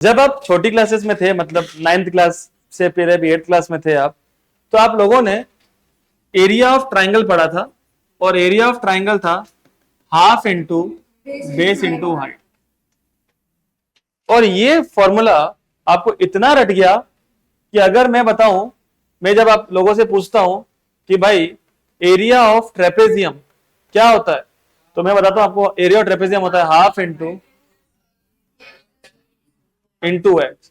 जब आप छोटी क्लासेस में थे, मतलब 9th क्लास से पहले भी 8th क्लास में थे आप, तो आप लोगों ने एरिया ऑफ ट्राइंगल पढ़ा था, और एरिया ऑफ ट्राइंगल था half into base into height. और ये फॉर्मूला आपको इतना रट गया कि अगर मैं बताऊं, मैं जब आप लोगों से पूछता हूं कि भाई एरिया ऑफ ट्रेपेजियम क्या होता है, तो मैं बताता हूं आपको, एरिया ऑफ ट्रेपेजियम होता है हाफ इंटू एच।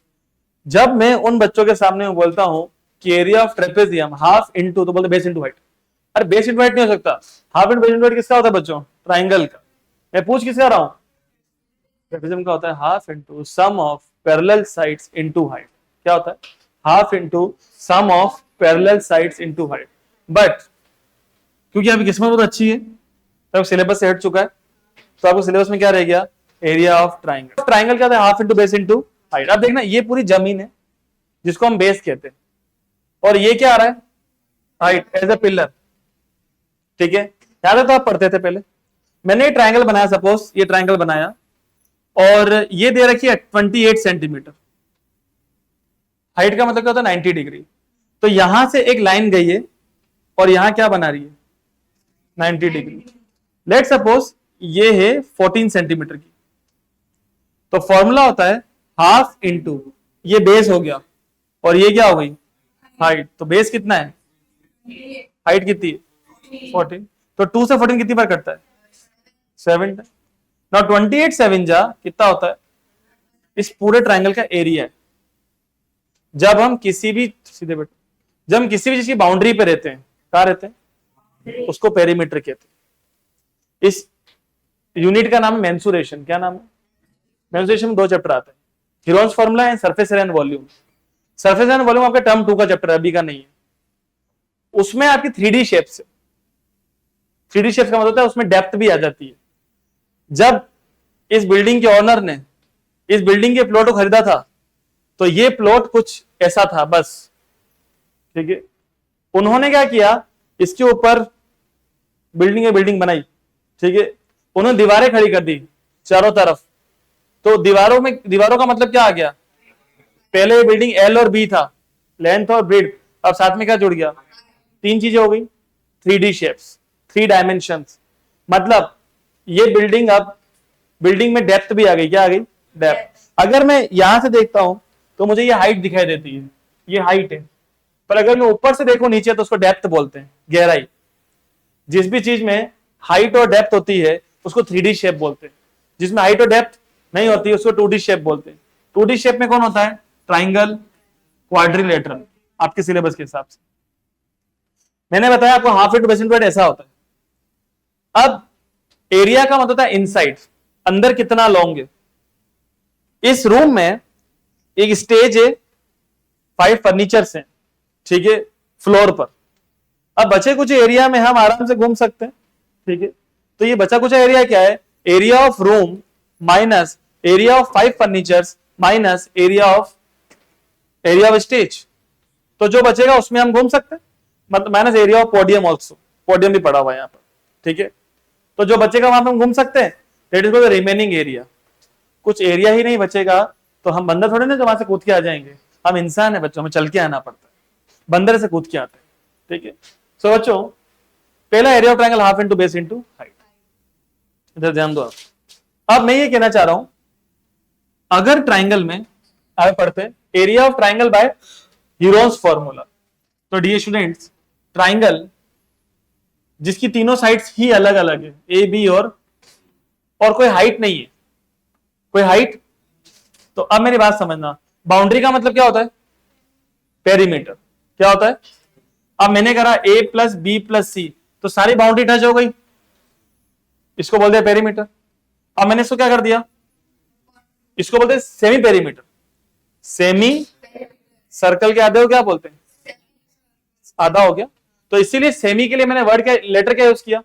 जब मैं उन बच्चों के सामने में बोलता हूं कि area of trapezium half into, तो बोलते बेस इंटू हाइट। अरे बेस इंटू हाइट नहीं हो सकता। Half into base into height किसका होता है बच्चों? ट्राइंगल का। मैं पूछ किसका रहा हूं? ट्रेपेजियम का होता है half into sum of parallel sides into height. क्या होता है? Half into sum of parallel sides into height. But क्योंकि आपकी किस्मत बहुत अच्छी है, तो सिलेबस से हट चुका है, तो आपको सिलेबस में क्या रह गया? Area of triangle. ट्राइंगल क्या होता है? Half into base into height. अब देखना, ये पूरी जमीन है जिसको हम बेस कहते हैं, और ये क्या आ रहा है? Height as a pillar. ठीक है, याद है? तो आप पढ़ते थे पहले। मैंने ये ट्राइंगल बनाया, सपोज ये ट्राइंगल बनाया, और ये दे रखी है 28 सेंटीमीटर। हाइट का मतलब क्या होता है? 90 डिग्री। तो यहां से एक लाइन गई है, और यहां क्या बना रही है? 90 डिग्री। लेट सपोज ये है 14 सेंटीमीटर की, तो फॉर्मूला होता है हाफ इंटू, ये बेस हो गया, और ये क्या हो गई? हाइट। तो बेस कितना है? हाइट कितनी है? 14। तो 2 से 14 कितनी बार कटता है? 7। ना 28 7 जा कितना होता है? इस पूरे ट्राइंगल का एरिया है। जब हम किसी भी, सीधे बैठो, जब हम किसी भी चीज की बाउंड्री पे रहते हैं, कहां रहते हैं? उसको पेरीमीटर कहते हैं। इस यूनिट का नाम है मेंसुरेशन। क्या नाम है? मेंसुरेशन में 2 चैप्टर आते हैं, Heron's formula and surface area and volume. Surface area and volume आपका टर्म 2 का चैप्टर है, अभी का नहीं है। उसमें आपकी 3D शेप्स, 3D शेप्स का मतलब होता है उसमें डेप्थ भी आ जाती है। जब इस बिल्डिंग के ओनर ने इस बिल्डिंग के प्लॉट को खरीदा था, तो ये प्लॉट कुछ ऐसा था बस। ठीक है, उन्होंने क्या किया, इसके ऊपर बिल्डिंग बनाई। ठीक है, उन्होंने दीवारें खड़ी कर दी चारों तरफ। तो दीवारों का मतलब क्या आ गया? पहले बिल्डिंग एल और बी था, लेंथ और ब्रेड, अब साथ में क्या जुड़ गया? 3 चीजें हो गई, 3D शेप्स, 3 डायमेंशंस। मतलब ये बिल्डिंग, अब बिल्डिंग में डेप्थ भी आ गई। क्या आ गई? डेप्थ। अगर मैं यहां से देखता हूं तो मुझे ये हाइट दिखाई देती है, ये हाइट है। पर अगर मैं ऊपर से देखूं नीचे, तो उसको डेप्थ बोलते हैं, गहराई। जिस भी चीज में हाइट और डेप्थ होती है उसको 3D शेप बोलते हैं। जिसमें हाइट और डेप्थ नहीं होती उसको 2D शेप बोलते हैं। 2D शेप में कौन होता है? ट्राइंगल, क्वाड्रिलेटरल, आपके सिलेबस के हिसाब से। मैंने बताया आपको half into base into height ऐसा होता है। अब एरिया का मतलब होता है इनसाइड, अंदर कितना लॉन्ग है। इस रूम में एक स्टेज है, 5 फर्नीचर्स हैं, ठीक है, फ्लोर पर। अब बचे कुछ एरिया में हम आराम से घूम सकते हैं। ठीक है, तो ये बचा कुछ एरिया क्या है? Area of room minus area of 5 furnitures minus area of stage. तो जो बचेगा उसमें हम घूम सकते हैं, मतलब minus area of podium also, podium भी पड़ा हुआ है यहाँ पर। ठीक है, तो जो बचेगा वहां पर हम घूम सकते हैं, that is the remaining area. कुछ एरिया ही नहीं बचेगा तो हम बंदर थोड़े ना जो वहां से कूद के आ जाएंगे। हम इंसान है बच्चों, हमें चल के आना पड़ता है, बंदर से कूद के आते हैं। ठीक है, सो बच्चों, पहला area of triangle half into base into height, इधर ध्यान दो आप। अब मैं ये कहना चाह रहा हूं, अगर ट्राइंगल में आगे पढ़ते area of triangle by Heron's formula, तो डियर स्टूडेंट्स, ट्राइंगल जिसकी तीनों साइड्स ही अलग अलग है, ए बी और कोई हाइट नहीं है, कोई हाइट। तो अब मेरी बात समझना, बाउंड्री का मतलब क्या होता है? पेरीमीटर। क्या होता है? अब मैंने करा ए प्लस बी प्लस सी, तो सारी बाउंड्री टच हो गई, इसको बोलते हैं पेरीमीटर। अब मैंने इसको क्या कर दिया? इसको बोलते हैं सेमी पेरीमीटर। सेमी सर्कल के आधे को क्या बोलते हैं? आधा हो गया। तो इसीलिए सेमी के लिए मैंने वर्ड क्या, लेटर क्या यूज किया?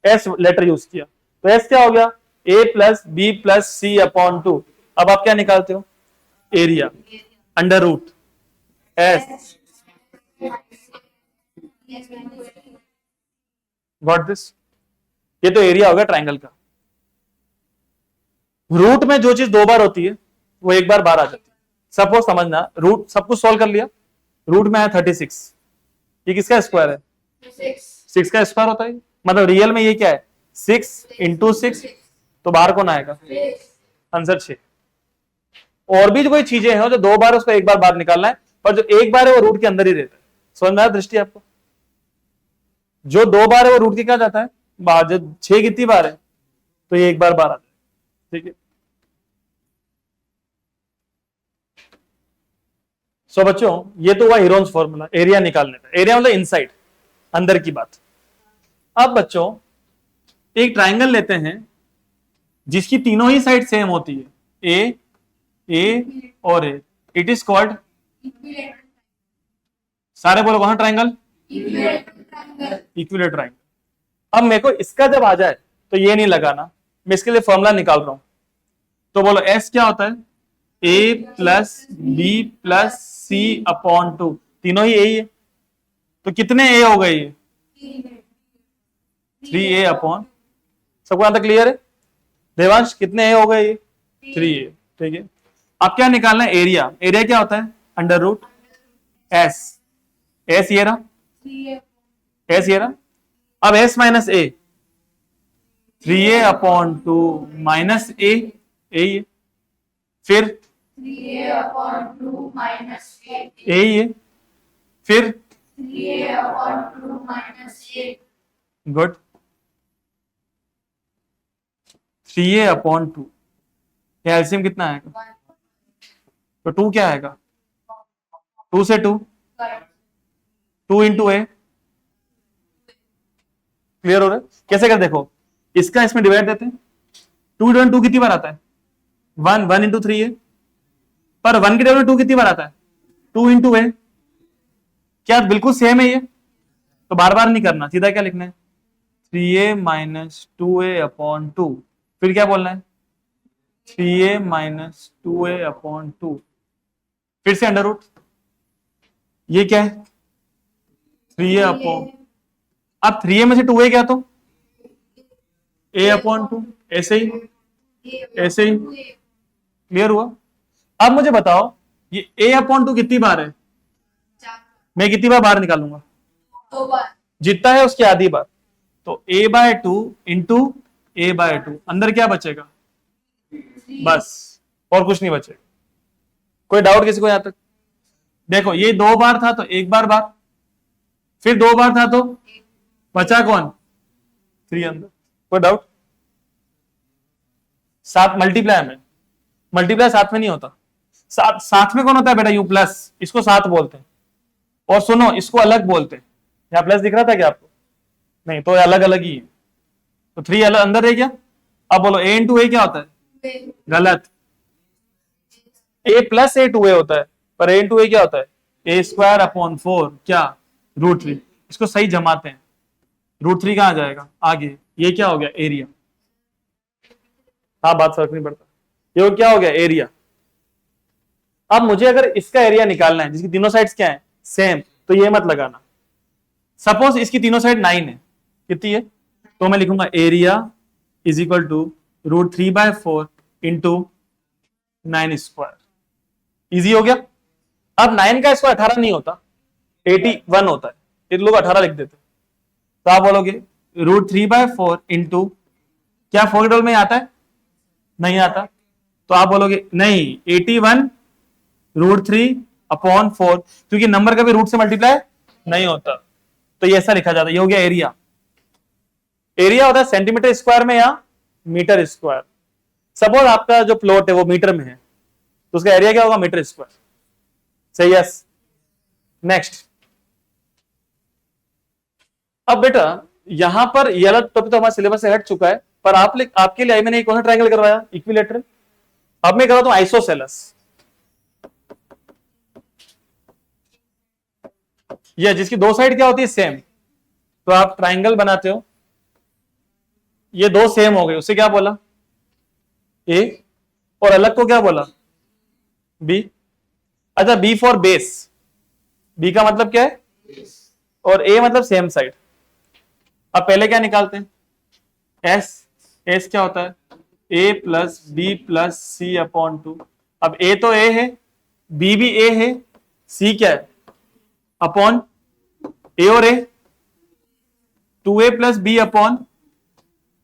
एस लेटर यूज किया। तो एस क्या हो गया? A plus B plus C upon 2। अब आप क्या निकालते हो? Area under root S. Got this? ये तो एरिया होगा ट्राइंगल का। रूट में जो चीज 2 बार होती है वो एक बार बाहर आ जाती है। सपोज समझना, रूट सब कुछ सॉल्व कर लिया, रूट में आया 36, ये किसका स्क्वायर है? 6 का स्क्वायर होता है, मतलब रियल में ये क्या है? 6 इंटू 6, तो बाहर कौन आएगा? आंसर 6। और भी कोई चीजें हैं जो 2 बार उसको एक बार बाहर निकालना है, पर जो एक बार है वो रूट के अंदर ही रहता है। समझ में आया दृष्टि आपको? जो 2 बार है वो रूट के क्या जाता है? बाहर। जब 6 कितनी बार है तो ये एक बार बाहर आता है। ठीक है, सो बच्चों ये तो हुआ हीरोन्स फॉर्मूला एरिया निकालने का। एरिया मतलब इनसाइड, अंदर की बात। अब बच्चों एक ट्राइंगल लेते हैं जिसकी तीनों ही साइड सेम होती है, ए और ए। इट इज कॉल्ड, सारे बोलो कौन सा ट्राइंगल? Equilateral triangle. अब मेरे को इसका जब आ जाए तो ये नहीं लगाना, मैं इसके लिए फॉर्मूला निकाल रहा हूं। तो बोलो एस क्या होता है? ए plus B plus C upon 2, तीनों ही ए ही है, तो कितने ए हो गए? ये 3a अपॉन, सबको यहां तक क्लियर है? देवांश कितने ए हो गए? ये 3a। ठीक है, अब क्या निकालना है? एरिया। एरिया क्या होता है? Under root s. एस ये रहा, एस ये रहा। अब एस माइनस ए, 3a अपॉन 2 माइनस ए, ये फिर 3a upon 2 minus a, ये फिर 3a upon 2 minus a, good, 3a upon 2, LCM कितना आएगा? तो 2 क्या आएगा? 2 से 2, 2 इंटू ए। क्लियर हो रहा है? कैसे कर देखो, इसका इसमें डिवाइड देते हैं। 2 डिवाइड 2 कितनी बार आता है? 1, 1 इंटू 3 है, पर 1 के डिवाइड 2 कितनी बार आता है? 2 इंटू ए। क्या बिल्कुल सेम है ये? तो बार बार नहीं करना, सीधा क्या लिखना है? 3a माइनस 2a अपॉन 2, फिर क्या बोलना है? 3a माइनस 2a अपॉन 2, फिर से अंडर रूट, ये क्या है? 3a अपॉन, अब 3a में से 2a क्या? तो a अपॉन 2, ऐसे ही ऐसे ही। क्लियर हुआ? अब मुझे बताओ ये a अपॉन 2 कितनी बार है? मैं कितनी बार बाहर निकालूंगा? 2 बार, जितना है उसकी आधी बार। तो a by 2 into a by 2, अंदर क्या बचेगा? बस, और कुछ नहीं बचेगा। कोई डाउट किसी को यहां तक? देखो ये 2 बार था तो एक बार बाहर, फिर 2 बार था तो बचा कौन? 3 अंदर। कोई डाउट? साथ मल्टीप्लाई में, मल्टीप्लाई साथ में नहीं होता। साथ में कौन होता है बेटा? यू प्लस, इसको साथ बोलते हैं। और सुनो इसको अलग बोलते हैं। यहां प्लस दिख रहा था क्या आपको? नहीं, तो अलग अलग ही है। तो 3 अलग अंदर है क्या? अब बोलो a इंटू ए क्या होता है? गलत, a प्लस ए टू ए होता है, पर a इंटू ए क्या होता है? ए स्क्वायर अपॉन 4, क्या? √3। इसको सही जमाते हैं, √3 कहां जाएगा? आगे। ये क्या हो गया? एरिया। हाँ, बात फर्क नहीं पड़ता। ये क्या हो गया? एरिया। अब मुझे अगर इसका एरिया निकालना है जिसकी तीनों साइड्स क्या है? सेम, तो ये मत लगाना। सपोज इसकी तीनों साइड 9 है, कितनी है? तो मैं लिखूंगा area is equal to √3/4 into 9 square. Easy हो गया। अब 9 का स्क्वायर 18 नहीं होता, 81 होता है, ये लोग 18 लिख देते। तो आप बोलोगे √3/4 इंटू, क्या 4 के डबल में आता है? नहीं आता। तो आप बोलोगे नहीं, 81 √3 अपॉन 4, क्योंकि नंबर कभी रूट से मल्टीप्लाई नहीं होता, तो ये ऐसा लिखा जाता है। ये हो गया एरिया। एरिया होता है सेंटीमीटर स्क्वायर में या मीटर स्क्वायर। सपोज आपका जो प्लॉट है वो मीटर में है, तो उसका एरिया क्या होगा? Metre square. सही, यस। नेक्स्ट। अब बेटा यहां पर ये वाला टॉपिक तो हमारे सिलेबस से हट चुका है, पर आपके लिए मैंने कौन सा ट्रायंगल करवाया? इक्विलेटरल। अब मैं करवाता हूं आइसोसेलेस, ये जिसकी 2 साइड क्या होती है? सेम। तो आप ट्राइंगल बनाते हो, ये 2 सेम हो गए, उसे क्या बोला? ए, और अलग को क्या बोला? बी। अच्छा, बी फॉर बेस, बी का मतलब क्या है? और ए मतलब सेम साइड। अब पहले क्या निकालते हैं? एस। एस क्या होता है? ए plus B plus C upon two. अब ए तो ए है, बी भी ए है, सी क्या है अपॉन ए और ए, 2a प्लस बी अपॉन,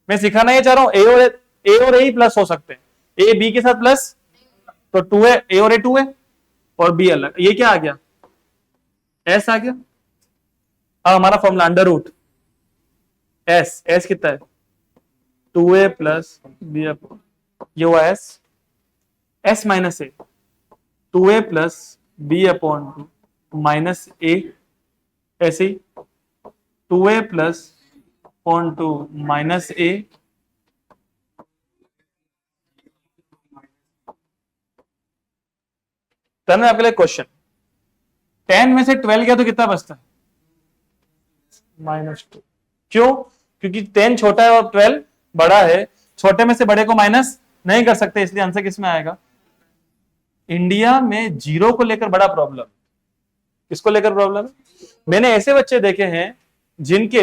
मैं सिखाना ये चाह रहा हूं ए और ए ही प्लस हो सकते हैं, ए बी के साथ प्लस, तो 2 है, ए और ए 2 है और बी अलग। ये क्या आ गया, एस आ गया। अब हमारा formula under root s, s कितना है 2a प्लस बी अपॉन, ये हुआ s, s minus a, 2a plus B upon two minus a, ऐसे ही 2a plus upon two minus a, तब आपके लिए क्वेश्चन, 10 में से 12 गया तो कितना बचता है -2। क्यों, क्योंकि 10 छोटा है और 12 बड़ा है, छोटे में से बड़े को माइनस नहीं कर सकते, इसलिए आंसर किस में आएगा। इंडिया में जीरो को लेकर बड़ा प्रॉब्लम, किसको लेकर प्रॉब्लम है। मैंने ऐसे बच्चे देखे हैं जिनके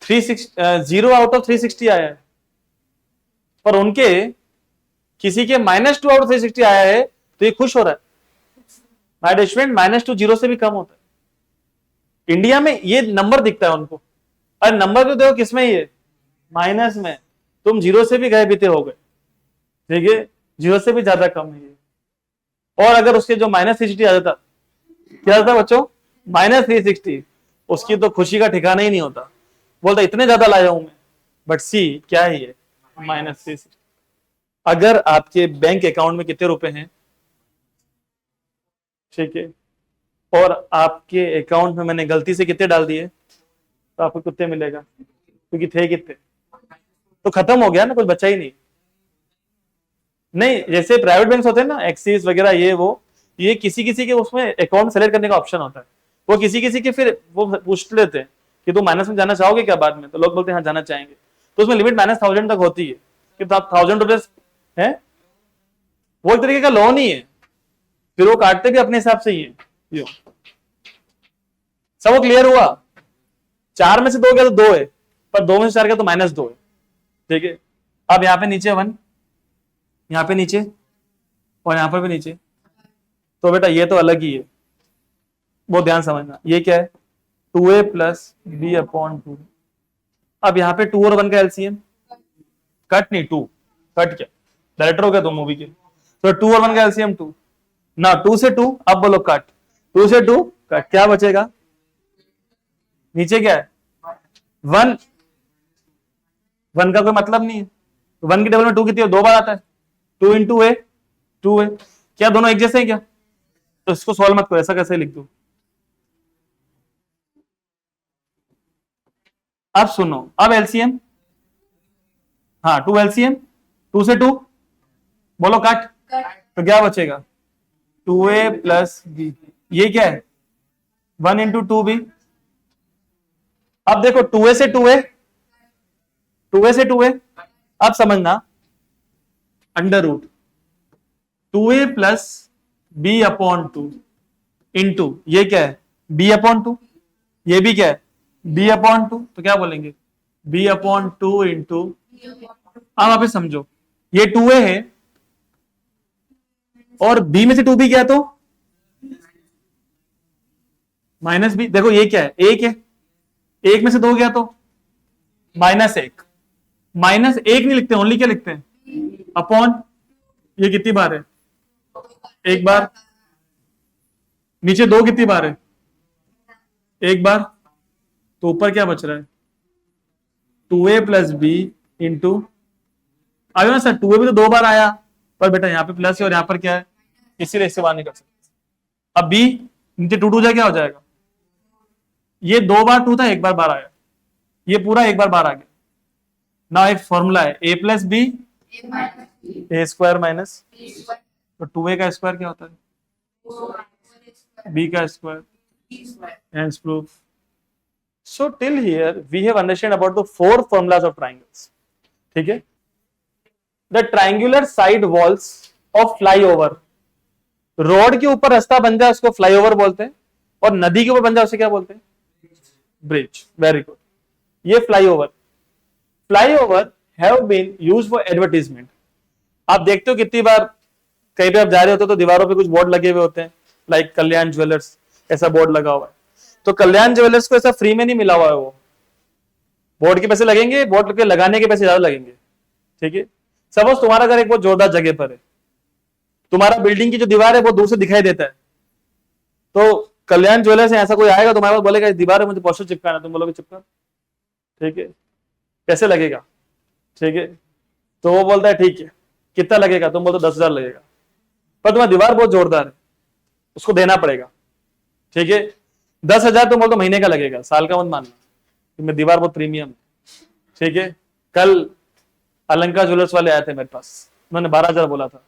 0 आउट ऑफ 360 आया है, पर उनके किसी के -2 आउट ऑफ 360 आया है, तो ये खुश हो रहा है। माय डियर स्टूडेंट, -2 0 से भी कम होता है। इंडिया में ये नंबर दिखता है उनको, और नंबर तो देखो किसमें ही है, माइनस में। तुम 0 से भी गए बीते हो गए, ठीक है, 0 से भी ज्यादा कम है ये। और अगर उसके जो -360 आ जाता, क्या आता बच्चों, -360, उसकी तो खुशी का ठिकाना ही नहीं होता, बोलता इतने ज्यादा लाया हूं मैं, बट सी क्या है ये -360। अगर आपके बैंक अकाउंट में कितने रुपए हैं, ठीक है, और आपके अकाउंट में मैंने गलती से कितने डाल दिए, तो आपको कितने मिलेगा, क्योंकि थे कितने, तो खत्म हो गया ना, कुछ बचा ही नहीं। नहीं, जैसे प्राइवेट बैंक्स होते हैं ना, एक्सिस वगैरह, ये किसी किसी के उसमें अकाउंट सेलेक्ट करने का ऑप्शन होता है, वो किसी किसी के फिर वो पूछ लेते हैं कि तुम माइनस में जाना चाहोगे क्या बाद में, तो लोग बोलते हैं हाँ जाना चाहेंगे, तो उसमें लिमिट -1000 तक होती है कि आप 1000 रुपए है, वो एक तरीके का लोन ही है, फिर वो काटते भी अपने हिसाब से ही है। सब वो क्लियर हुआ, 4 में से 2 गया तो 2 है, पर 2 में से 4 गया तो -2 है, ठीक है। अब यहाँ पे नीचे 1, यहाँ पे नीचे, और यहाँ पर भी नीचे, तो बेटा ये तो अलग ही है, वो ध्यान समझना। ये क्या है 2a प्लस बी अपॉन 2। अब यहाँ पे 2 और 1 का एलसीएम, कट नहीं 2, कट क्या, डायरेक्टर हो गया तुम मूवी के, तो 2 और 1 का एलसीएम 2 ना, 2 से 2, अब बोलो कट, 2 से 2 कट, क्या बचेगा, नीचे क्या है 1, 1 का कोई मतलब नहीं है, तो 1 की टेबल में 2 कितनी है, 2 बार आता है, 2 इंटू ए 2 है, क्या दोनों एक जैसे हैं क्या, तो इसको सॉल्व मत करो, ऐसा कैसे लिख दो। अब सुनो, अब एलसीएम, हाँ 2 एलसीएम, 2 से 2 बोलो कट, तो क्या बचेगा 2a प्लस बी, ये क्या है 1 इंटू 2b। अब देखो 2a से 2a, 2a से 2a, अब समझना, under root 2a plus B upon 2 into, ये क्या है b अपॉन 2, ये भी क्या है b अपॉन 2, तो क्या बोलेंगे b अपॉन 2 इंटू, अब आप समझो, ये 2a है और b में से 2b क्या है, तो -b, देखो ये क्या है 1 है, 1 में से 2 गया तो -1, -1 नहीं लिखते, ओनली क्या लिखते हैं अपॉन, ये कितनी बार है, एक बार, नीचे 2 कितनी बार है, एक बार, तो ऊपर क्या बच रहा है 2a प्लस बी इंटू, आगे ना सर 2a भी तो 2 बार आया, पर बेटा यहाँ पे प्लस है और यहाँ पर क्या है, इसीलिए इससे बाहर नहीं कर सकते। अब b नीचे 2 2 जा क्या हो जाएगा, ये 2 बार 2 था, एक बार बार आया, ये पूरा एक बार बार आ गया ना। एक फॉर्मूला है a plus B A square minus, तो 2a का स्क्वायर क्या होता है b का square, hence proof। So till here we have understand about the 4 formulas of triangles, ठीक है। The triangular side walls of flyover, road के ऊपर रास्ता बन जाए उसको फ्लाईओवर बोलते हैं, और नदी के ऊपर बन जाए उसे क्या बोलते हैं, ब्रिज। वेरी गुड, ये flyover, flyover have been used for advertisement. आप देखते हो कितनी बार कहीं पे आप जा रहे होते हो तो दीवारों पे कुछ बोर्ड लगे हुए होते हैं, लाइक कल्याण ज्वेलर्स ऐसा बोर्ड लगा हुआ है। तो कल्याण ज्वेलर्स को ऐसा फ्री में नहीं मिला हुआ है, वो बोर्ड के पैसे लगेंगे, बोर्ड के लगाने के पैसे ज्यादा लगेंगे। ठीक है, सपोज तुम्हारा घर एक बहुत जोरदार जगह पर है, तुम्हारा बिल्डिंग की जो दीवार है वो दूर से दिखाई देता है, तो कल्याण ज्वेलर्स से ऐसा कोई आएगा तुम्हारे पास बोलेगा इस दीवार है मुझे पोस्टर चिपकाना, तुम बोलोगे चिपका, ठीक है, कैसे लगेगा, ठीक है, तो वो बोलता है ठीक है, कितना लगेगा, तुम बोलते 10,000 लगेगा, पर तुम्हारी दीवार बहुत जोरदार है, उसको देना पड़ेगा, ठीक है, 10,000 तुम बोलते महीने का लगेगा, साल का मत मानना, कि दीवार बहुत प्रीमियम है, ठीक है। कल अलंकार ज्वेलर्स वाले आए थे मेरे पास, उन्होंने 12,000 बोला था,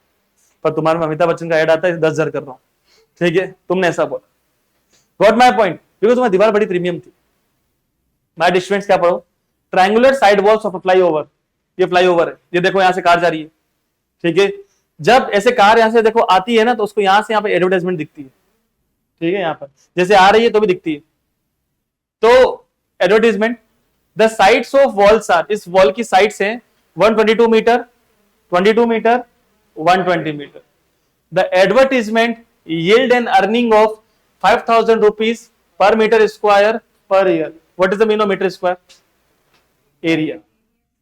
पर तुम्हारे में अमिताभ बच्चन का ऐड आता है 10,000 कर रहा हूं, ठीक है, तुमने ऐसा बोला। गॉट माई पॉइंट, बिकॉज तुम्हारी दीवार बड़ी प्रीमियम थी। माय डिस्टूडेंट्स क्या पढ़ो, triangular side walls of flyover, ये फ्लाईओवर है, ये देखो यहां से कार जा रही है, ठीक है, जब ऐसे कार यहां से देखो आती है ना तो उसको यहां से यहाँ पे एडवर्टाइजमेंट दिखती है, ठीक है, यहां पर जैसे आ रही है तो भी दिखती है, तो advertisement, the sides of walls are, इस वॉल की साइड्स है 122 metre, 22 metre, 120 metre. The advertisement yield an earning of 5,000 rupees per meter square per year. What is the meaning of meter square? Area.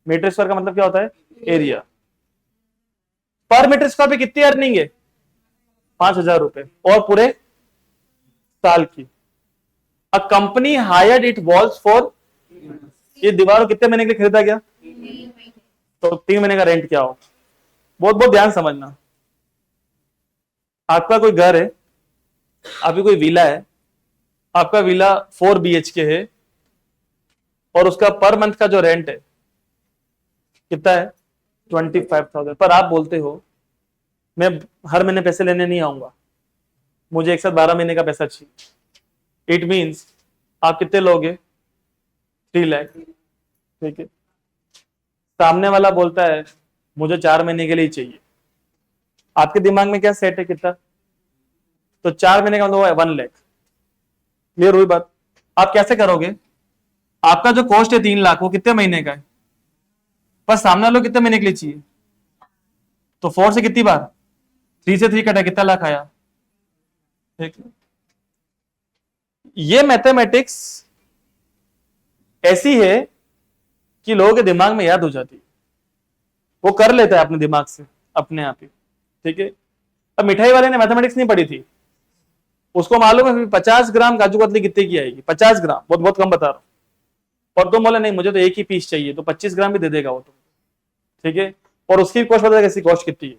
Metre square का मतलब क्या होता है? Area. पर metre square पे कितनी अर्निंग है? 5,000 रुपए, और पूरे साल की। A company hired it walls for, ये दीवार कितने महीने के लिए खरीदा गया? तो 3 महीने का रेंट क्या हो? बहुत बहुत ध्यान समझना। आपका कोई घर है, आपकी कोई विला है, आपका विला 4 BHK है, और उसका पर मंथ का जो रेंट है कितना है? 25,000। पर आप बोलते हो मैं हर महीने पैसे लेने नहीं आऊंगा, मुझे एक साथ 12 महीने का पैसा चाहिए। इट मीन्स आप कितने लोगे? 3 लाख, ठीक है। सामने वाला बोलता है मुझे 4 महीने के लिए चाहिए, आपके दिमाग में क्या सेट है कितना? तो 4 महीने का मतलब 1 लाख। क्लियर हुई बात? आप कैसे करोगे? आपका जो कॉस्ट है 3 लाख, वो कितने महीने का है? पर सामने वालों कितने महीने के लिए चाहिए? तो 4 से कितनी बार? 3 से 3 कटा, कितना लाख आया? ठीक है। ये मैथमेटिक्स ऐसी है कि लोगों के दिमाग में याद हो जाती है, वो कर लेता है अपने दिमाग से अपने आप ही, ठीक है। अब मिठाई वाले ने मैथमेटिक्स नहीं पढ़ी थी, उसको मालूम है 50 ग्राम काजू कतली कितने की आएगी, 50 ग्राम, बहुत बहुत कम बता रहा हूं, और तुम बोले नहीं मुझे तो एक ही पीस चाहिए, तो 25 ग्राम भी दे देगा वो तुम, ठीक है। और उसकी कॉस्ट बताएगा कैसी कॉस्ट कितनी है।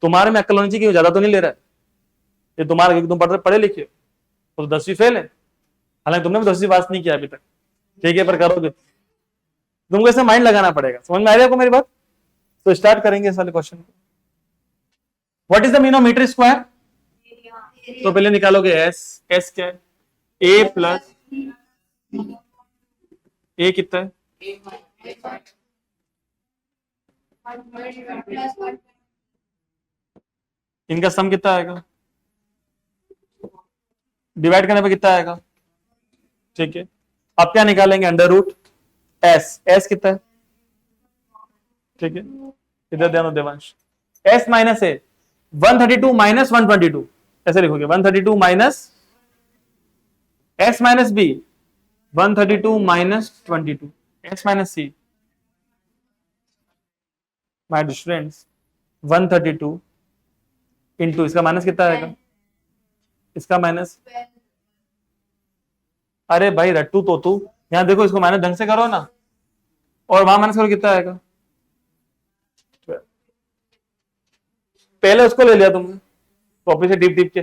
तुम्हारे में अक्ल होनी चाहिए कि ज्यादा तो नहीं ले रहा है, ये तुम्हारा, तुम पढ़े लिखे तो 10वीं फेल है, हालांकि तुमने भी 10वीं पास नहीं किया अभी तक, ठीक है, पर करोगे, तुमको ऐसे माइंड लगाना पड़ेगा। समझ में आ रही है आपको मेरी बात? तो स्टार्ट करेंगे इस वाले क्वेश्चन को। What is the mean of metre square? तो पहले निकालोगे एस, एस क्या है? ए प्लस ए कितना है? इनका सम कितना आएगा? डिवाइड करने पे कितना आएगा? ठीक है, अब क्या निकालेंगे? अंडर रूट एस, एस कितना है? ठीक है, इधर ध्यान दो Devansh, S minus A, 132 minus 122, ऐसे लिखोगे 132 minus S minus B, 132 minus 22, S minus C. My students 132 into इसका माइनस कितना आएगा? इसका माइनस, अरे भाई रट्टू तो तू यहां देखो, इसको माइनस ढंग से करो ना, और वहां माइनस करो, कितना आएगा? पहले उसको ले लिया तुमने कॉपी से टिप टिप के,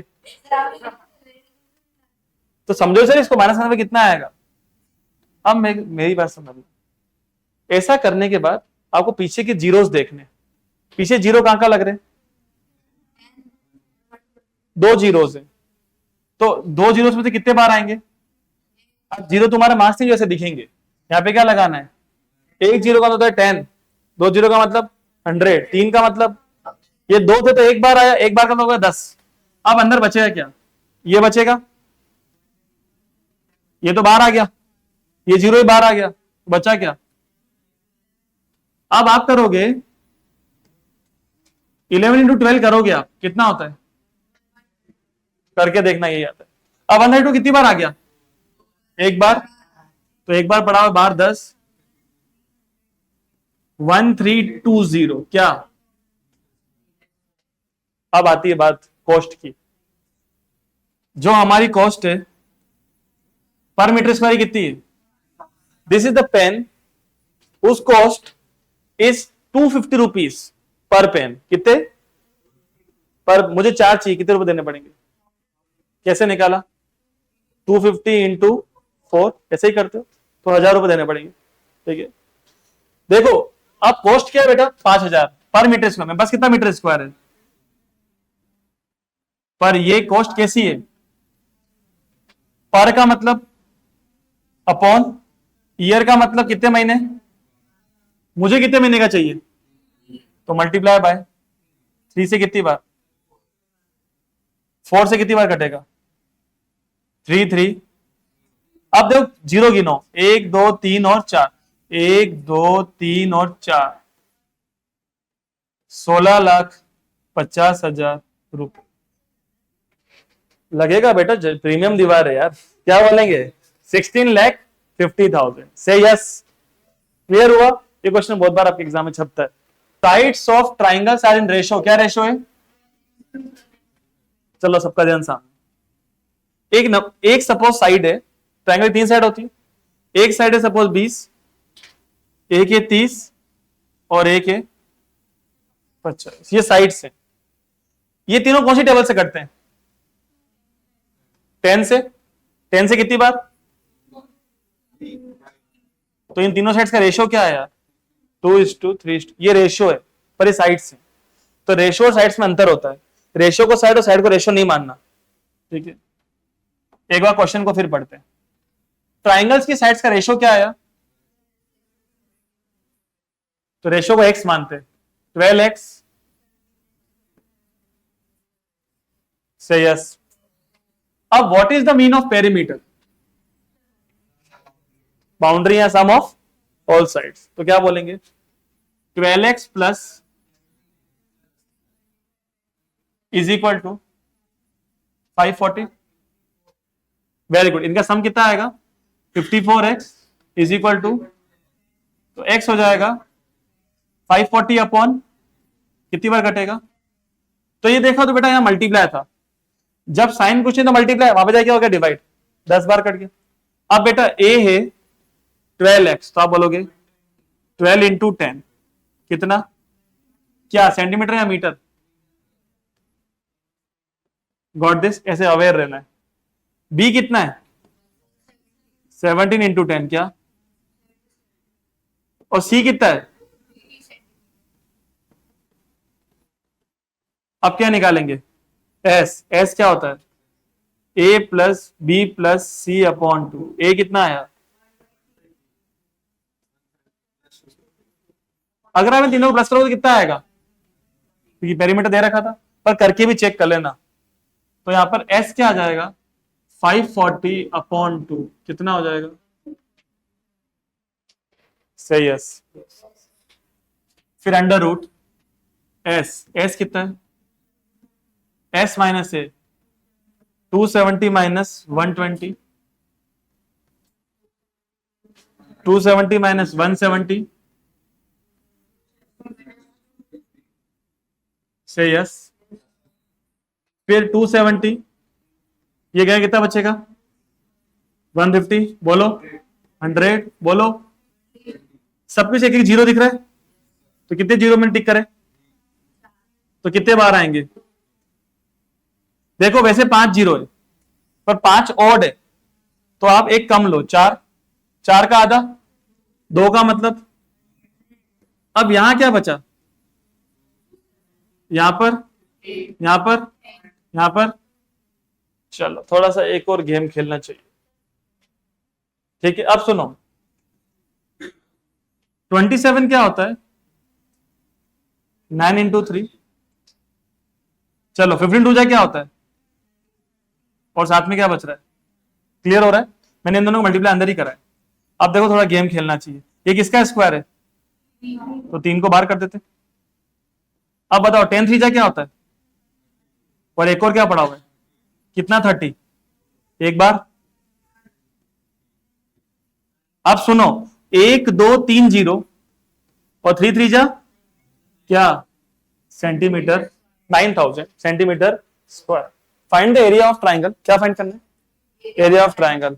तो समझो सर इसको माइनस करने में कितना आएगा। अब मेरी बात समझ लो, ऐसा करने के बाद आपको पीछे के जीरोस देखने, पीछे जीरो कहां कहां लग रहे? 2 जीरोस है, तो 2 जीरोस में से कितने बार आएंगे? अब जीरो तुम्हारे मार्क्स नहीं जैसे दिखेंगे, यहाँ पे क्या लगाना है? 1 जीरो का मतलब है 10, 2 जीरो का मतलब 100, 3 का मतलब, ये 2 थे तो 1 बार आया, 1 बार का मतलब 10। अब अंदर बचेगा क्या? ये बचेगा, ये तो बाहर आ गया, ये जीरो ही बाहर आ गया, बचा क्या? अब आप करोगे 11 इंटू 12 करोगे आप, कितना होता है? करके देखना, यही आता है। अब 132 कितनी बार आ गया? एक बार, तो एक बार पढ़ा हुआ बार 10, 1320 क्या? अब आती है बात कॉस्ट की। जो हमारी कॉस्ट है पर मीटर स्क्वायर कितनी है? दिस इज द पेन, उस cost is 250 rupees per pen. कितने पर? मुझे 4 चाहिए, कितने रुपए देने पड़ेंगे? कैसे निकाला? 250 इंटू 4, ऐसे ही करते हो तो 1000 रुपए देने पड़ेंगे। ठीक है, देखो अब कॉस्ट क्या है बेटा? 5000 पर मीटर स्क्वायर में। बस कितना मीटर स्क्वायर है? पर ये कॉस्ट कैसी है? पर का मतलब अपॉन, ईयर का मतलब कितने महीने, मुझे कितने महीने का चाहिए, तो मल्टीप्लाई बाय 3 से कितनी बार, 4 से कितनी बार कटेगा? 3 3। अब देखो जीरो गिनो, 1 2 3 और 4, 1 2 3 और 4, 16,50,000 रुपए लगेगा बेटा। प्रीमियम दीवार है यार, क्या बोलेंगे? 16,50,000 से यस। क्लियर हुआ? ये क्वेश्चन बहुत बार आपके एग्जाम में छपता है। Sides of triangles are in ratio, क्या रेशो है? चलो सबका ध्यान सामने। एक सपोज साइड है, ट्राइंगल 3 साइड होती है, एक साइड है सपोज 20, एक है 30 और एक है 50। ये साइड्स है। ये तीनों कौन सी टेबल से करते हैं? 10 से। 10 से कितनी बार? तो इन तीनों साइड्स का रेशियो क्या है यार? 2:3। ये रेशियो है, पर ये साइड्स है, तो रेशियो और साइड्स में अंतर होता है। रेशियो को साइड और साइड को रेशियो नहीं मानना। ठीक है, एक बार क्वेश्चन को फिर पढ़ते हैं। ट्राइंगल्स की साइड्स का रेशियो क्या आया? तो रेशियो को x मानते हैं, 12x से यस। अब what is the mean of perimeter? Boundary या सम ऑफ ऑल साइड्स। तो क्या बोलेंगे? 12x plus is equal to 540। Very good. इनका सम कितना आएगा? 54x इज इक्वल टू, तो x हो जाएगा 540 अपॉन कितनी बार कटेगा? तो ये देखा तो बेटा यहां मल्टीप्लाई था, जब साइन कुछ नहीं तो मल्टीप्लाई, वहां पे जाके हो गया डिवाइड, 10 बार कट गया। अब बेटा a है 12x, तो आप बोलोगे 12 इंटू 10 कितना? क्या सेंटीमीटर या मीटर? गॉट दिस, ऐसे अवेयर रहना है। b कितना है? 17 इंटू 10 क्या? और c कितना है? अब क्या निकालेंगे? s क्या होता है? a plus B plus C upon 2। a कितना आया? अगर आप तीनों को प्लस करोगे तो कितना आएगा? क्योंकि पेरीमीटर दे रखा था, पर करके भी चेक कर लेना। तो यहां पर s क्या आ जाएगा? 540 अपॉन 2 कितना हो जाएगा? सही यस। फिर अंडर रूट s कितना है? s माइनस ए 270 माइनस 120, 270 माइनस 170 से यस। फिर 270, ये गया कितना बचेगा? 150 बोलो, 100 बोलो। सब कुछ एक एक जीरो दिख रहा है, तो कितने जीरो में टिक करें? तो कितने बार आएंगे? देखो वैसे 5 जीरो है, पर 5 ऑड है, तो आप एक कम लो, 4। 4 का आधा 2 का मतलब। अब यहां क्या बचा? यहां पर, यहां पर, यहां पर। चलो थोड़ा सा एक और गेम खेलना चाहिए। ठीक है, अब सुनो, 27 क्या होता है? 9 इंटू 3। चलो 15 2 क्या होता है? और साथ में क्या बच रहा है? क्लियर हो रहा है? मैंने इन दोनों को मल्टीप्लाई अंदर ही करा है। अब देखो थोड़ा गेम खेलना चाहिए। ये किसका स्क्वायर है? तो 3 को बाहर कर देते। अब बताओ 10 3 जा क्या होता है, और एक और क्या पड़ा हुआ है, कितना 30, एक बार। अब सुनो, 1 2 3 0 और 3 3 जा क्या, centimetre, 9000 centimetre square. Find the area of triangle. क्या फाइंड करना है, एरिया ऑफ ट्राइंगल।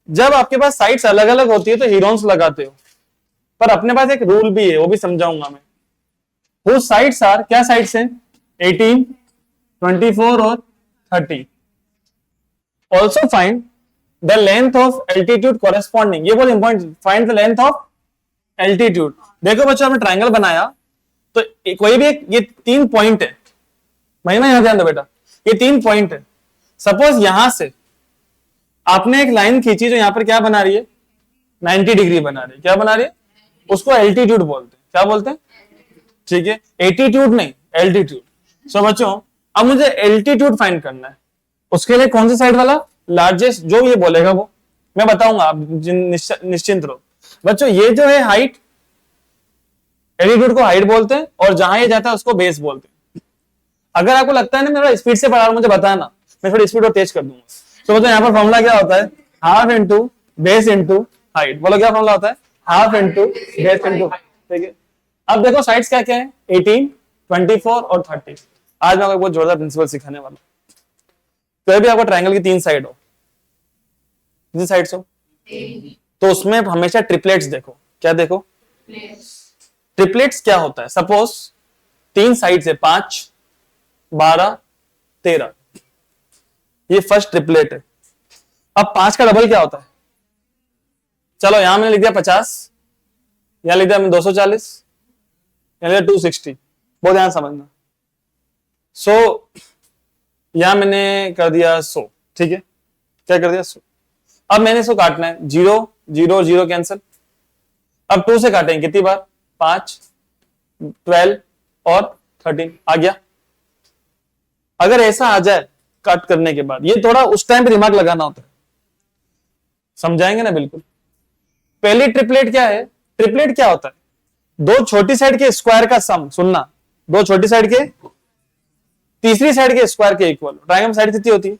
जब आपके पास साइड्स अलग अलग होती है तो हीरोन्स लगाते हो, पर अपने पास एक रूल भी है, वो भी समझाऊंगा मैं। वो साइड्स आर, क्या साइड्स हैं, 18 24 और 30। Also find the length of altitude corresponding, ये बहुत important, find the length of altitude. देखो बच्चों, हमने ट्राइंगल बनाया तो कोई भी एक, ये 3 पॉइंट है, महिमा यहां ध्यान दो बेटा, ये 3 पॉइंट है। सपोज यहां से आपने एक लाइन खींची जो यहां पर क्या बना रही है, 90 डिग्री बना रही है। क्या बना रही है, उसको एल्टीट्यूड बोलते हैं। क्या बोलते हैं, ठीक है, एटीट्यूड नहीं, एल्टीट्यूड। सो बच्चों, अब मुझे एल्टीट्यूड फाइंड करना है, उसके लिए कौन सी साइड वाला लार्जेस्ट, जो ये बोलेगा वो मैं बताऊंगा, आप निश्चिंत रहो। बच्चों ये जो है हाइट, एल्टीट्यूड को हाइट बोलते हैं, और जहां ये जाता है उसको बेस बोलते हैं। अगर आपको लगता है ना मेरा स्पीड से पढ़ा रहा हूं, मुझे बताना, मैं थोड़ी स्पीड और तेज कर दूंगा। तो बच्चों यहाँ पर फॉर्मूला क्या होता है, half into base into height. बोलो क्या फॉर्मूला होता है, half into base into height. ठीक है, अब देखो साइड्स क्या क्या है, 18 24 और 30। आज मैं आपको बहुत जोरदार प्रिंसिपल सिखाने वाला हूं। कोई भी आपको ट्राइंगल की 3 साइड हो, कितनी साइड्स हो, तो उसमें हमेशा ट्रिपलेट्स देखो। क्या देखो, ट्रिपलेट्स क्या होता है, सपोज 3 साइड है, 5 12 13, ये फर्स्ट ट्रिपलेट है। अब 5 का डबल क्या होता है, चलो यहां मैंने लिख दिया 50, यहां लिख दिया मैंने 240, यहां लिख दिया 260, बहुत ध्यान समझना। सो यहां मैंने कर दिया 100, ठीक है, क्या कर दिया 100। अब मैंने इसको काटना है, 0 0 0 कैंसिल। अब 2 से काटेंगे कितनी बार, 5 12 और 13 आ गया। अगर ऐसा आ जाए कट करने के बाद, ये थोड़ा उस टाइम पे दिमाग लगाना होता है, समझाएंगे ना बिल्कुल। पहली ट्रिपलेट क्या है, ट्रिपलेट क्या होता है, 2 छोटी साइड के स्क्वायर का सम, सुनना, 2 छोटी साइड के तीसरी साइड के स्क्वायर के इक्वल। ट्रायंगल साइड कितनी होती है,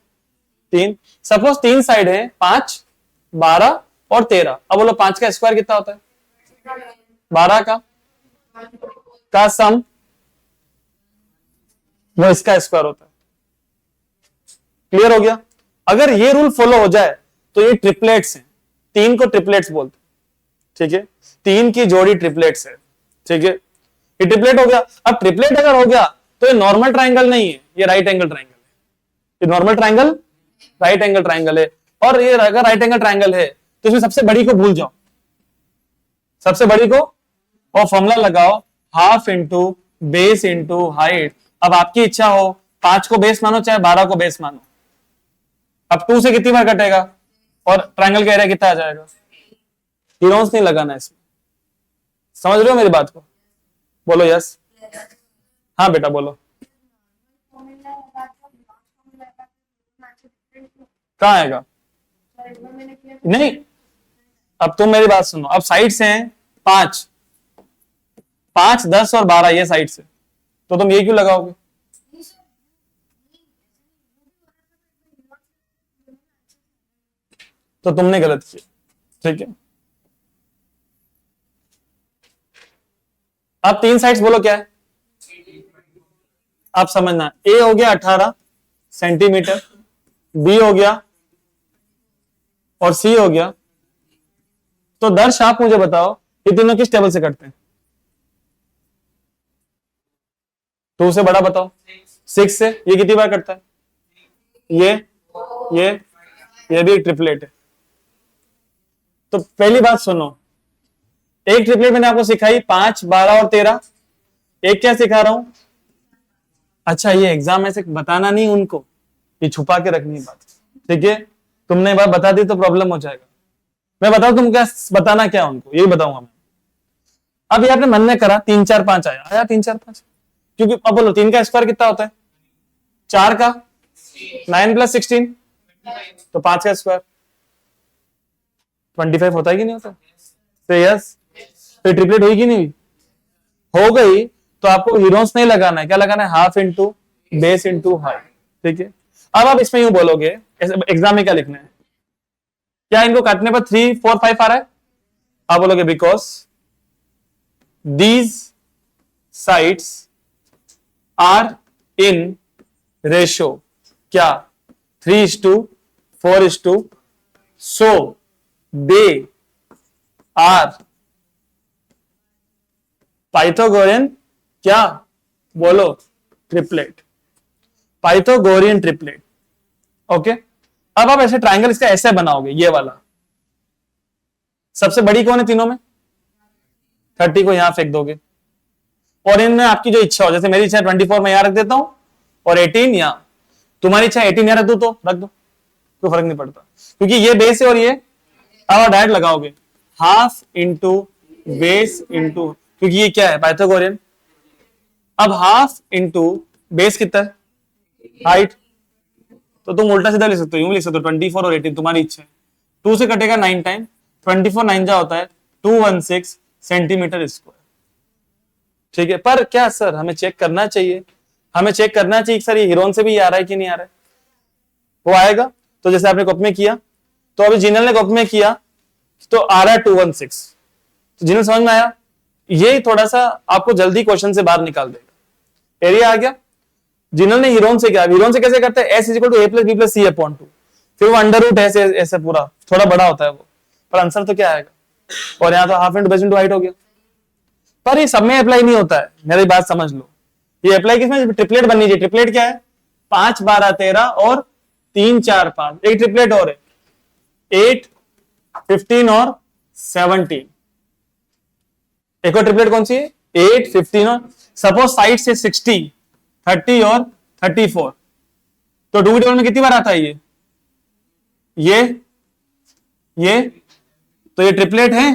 3। सपोज 3 साइड है, 5 12 और 13। अब बोलो 5 का स्क्वायर कितना होता है, 12 का सम, वो इसका स्क्वायर होता है। क्लियर हो गया। अगर ये रूल फॉलो हो जाए तो ये ट्रिपलेट्स हैं, 3 को ट्रिपलेट्स बोलते हैं, ठीक है, 3 की जोड़ी ट्रिपलेट्स है, ठीक है, ये ट्रिपलेट हो गया। अब ट्रिपलेट अगर हो गया तो ये नॉर्मल ट्राइंगल नहीं है, ये राइट एंगल ट्राइंगल है। ये normal triangle right angle triangle है, और ये अगर राइट एंगल ट्राइंगल है तो इसमें सबसे बड़ी को भूल जाओ, सबसे बड़ी को, और फॉर्मूला लगाओ, half into base into height. अब आपकी इच्छा हो 5 को बेस मानो चाहे 12 को बेस मानो। अब 2 से कितनी बार कटेगा, और ट्राइंगल का एरिया कितना आ जाएगा, हीरोन्स नहीं लगाना इसमें। समझ रहे हो मेरी बात को, बोलो यस। हाँ बेटा बोलो, कहाँ आएगा, नहीं, अब तुम मेरी बात सुनो। अब साइड्स हैं 5 5 10 और 12, ये साइड्स है, तो तुम ये क्यों लगाओगे, तो तुमने गलत किया, ठीक है। अब 3 साइड्स बोलो क्या है, आप समझना, ए हो गया 18 सेंटीमीटर, बी हो गया और सी हो गया। तो दर्श आप मुझे बताओ ये तीनों किस टेबल से कटते हैं, 2 से बड़ा बताओ, 6 से। ये कितनी बार कटता है, ये भी एक ट्रिपलेट है। तो पहली बात सुनो, एक ट्रिपलेट मैंने आपको सिखाई 5 12 और 13। एक क्या सिखा रहा हूं, अच्छा ये एग्जाम में से बताना नहीं उनको, ये छुपा के रखनी बात, ठीक है। तुमने बात बता दी तो प्रॉब्लम हो जाएगा। मैं बताऊं तुम क्या बताना, क्या उनको यही बताऊंगा मैं। अब ये आपने मन में करा 3 4 5 आया 3 4 5, क्योंकि अब बोलो 3 का स्क्वायर कितना होता है, 4 का 9 + 16, तो 5 का स्क्वायर 25 होता है कि नहीं होता, तो यस। फिर ट्रिपलेट हुई कि नहीं हुई? हो गई, तो आपको हीरोन्स नहीं लगाना है, क्या लगाना है? Half into base into height. ठीक है, अब आप इसमें यूं बोलोगे, एग्जाम में क्या लिखना है? क्या इनको काटने पर 3 4 5 आ रहा है? आप बोलोगे because these sides are in ratio क्या 3:4:, सो दे आर पाइथागोरियन क्या? बोलो, ट्रिपलेट, पाइथागोरियन ट्रिपलेट। ओके, अब आप ऐसे ट्राइंगल इसका ऐसे बनाओगे, ये वाला। सबसे बड़ी कौन है तीनों में? 30 को यहां फेंक दोगे, और इनमें आपकी जो इच्छा हो, जैसे मेरी इच्छा 24 में यहां रख देता हूं और 18 यहां, तुम्हारी इच्छा 18 यहां रख दो तो रख दो, कोई फर्क नहीं पड़ता, क्योंकि ये बेस है और ये। अब आप डायरेक्ट लगाओगे हाफ इंटू बेस इंटू, क्योंकि ये क्या है? पाइथागोरियन। अब हाफ इंटू बेस कितना है? हाइट। तो तुम उल्टा सीधा लिख सकते हो, यूं लिख सकते हो 24 और 18, तुम्हारी इच्छा है। 2 से कटेगा 9 टाइम, 24 9 जा होता है 216 सेंटीमीटर स्क्वायर। ठीक है, पर क्या सर हमें चेक करना चाहिए, हमें चेक करना चाहिए सर ये हीरोन से भी आ रहा है कि नहीं आ रहा है? वो आएगा, तो जैसे आपने कॉपी में किया, तो अभी जिनल ने कॉपी में किया तो आ रहा है 216, तो जिनल समझ में आया? ये थोड़ा सा आपको जल्दी क्वेश्चन से बाहर निकाल देगा। एरिया आ गया। जिनल ने हीरोन से क्या, हीरोन से कैसे करते हैं? S equal to A plus B plus C upon 2, फिर वो अंडर रूट ऐसे ऐसे पूरा थोड़ा बड़ा होता है वो, पर आंसर तो क्या आएगा? और यहाँ तो half into base into height हो गया। पर ये सब में अप्लाई नहीं होता है, मेरी बात समझ लो। ये अप्लाई किसमें? ट्रिपलेट बननी चाहिए। ट्रिपलेट क्या है? 5 12 13 और 3 4 5, एक ट्रिपलेट और है 8 15 और 17। एक और ट्रिपलेट कौन सी है? 8 15 और, सपोज साइड से 60 30 और 34, तो डू टेबल में कितनी बार आता है ये तो ये ट्रिपलेट है,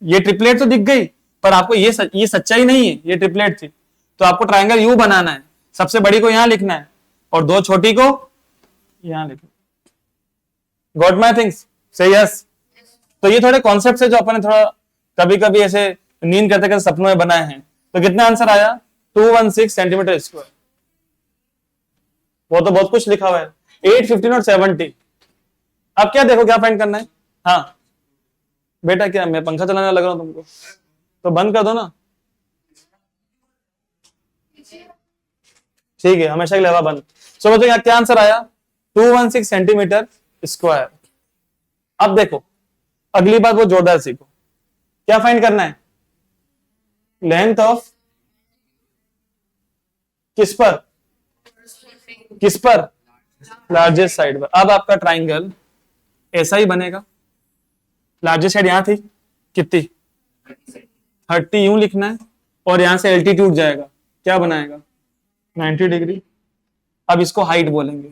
ये ट्रिपलेट तो दिख गई, पर आपको ये सच्चाई नहीं है, ये ट्रिपलेट थी। तो आपको ट्रायंगल यू बनाना है, सबसे बड़ी को यहां लिखना है और 2 छोटी को यहां लिखना। Got my things? से यस। तो ये थोड़े कॉन्सेप्ट है जो अपन ने थोड़ा कभी कभी ऐसे नींद करते करते सपनों में बनाए हैं। तो कितना आंसर आया? 216 सेंटीमीटर स्क्वायर। वो तो बहुत कुछ लिखा हुआ है, 8 15 और 70। अब क्या देखो, क्या फाइंड करना है? हाँ बेटा, क्या मैं पंखा चलाने लग रहा हूं तुमको? तो बंद कर दो ना। ठीक है, हमेशा के लिए हवा बंद। सो बच्चों यहाँ क्या आंसर आया? 216 सेंटीमीटर स्क्वायर। अब देखो, अगली बात वो जोरदार सीखो। क्या फाइंड करना है? लेंथ ऑफ किस पर? लार्जेस्ट साइड पर। अब आपका ट्राइंगल ऐसा ही बनेगा। लार्जेस्ट साइड यहां थी, कितनी? 30, यूं लिखना है, और यहां से एल्टीट्यूड जाएगा, क्या बनाएगा? 90 डिग्री। अब इसको हाइट बोलेंगे।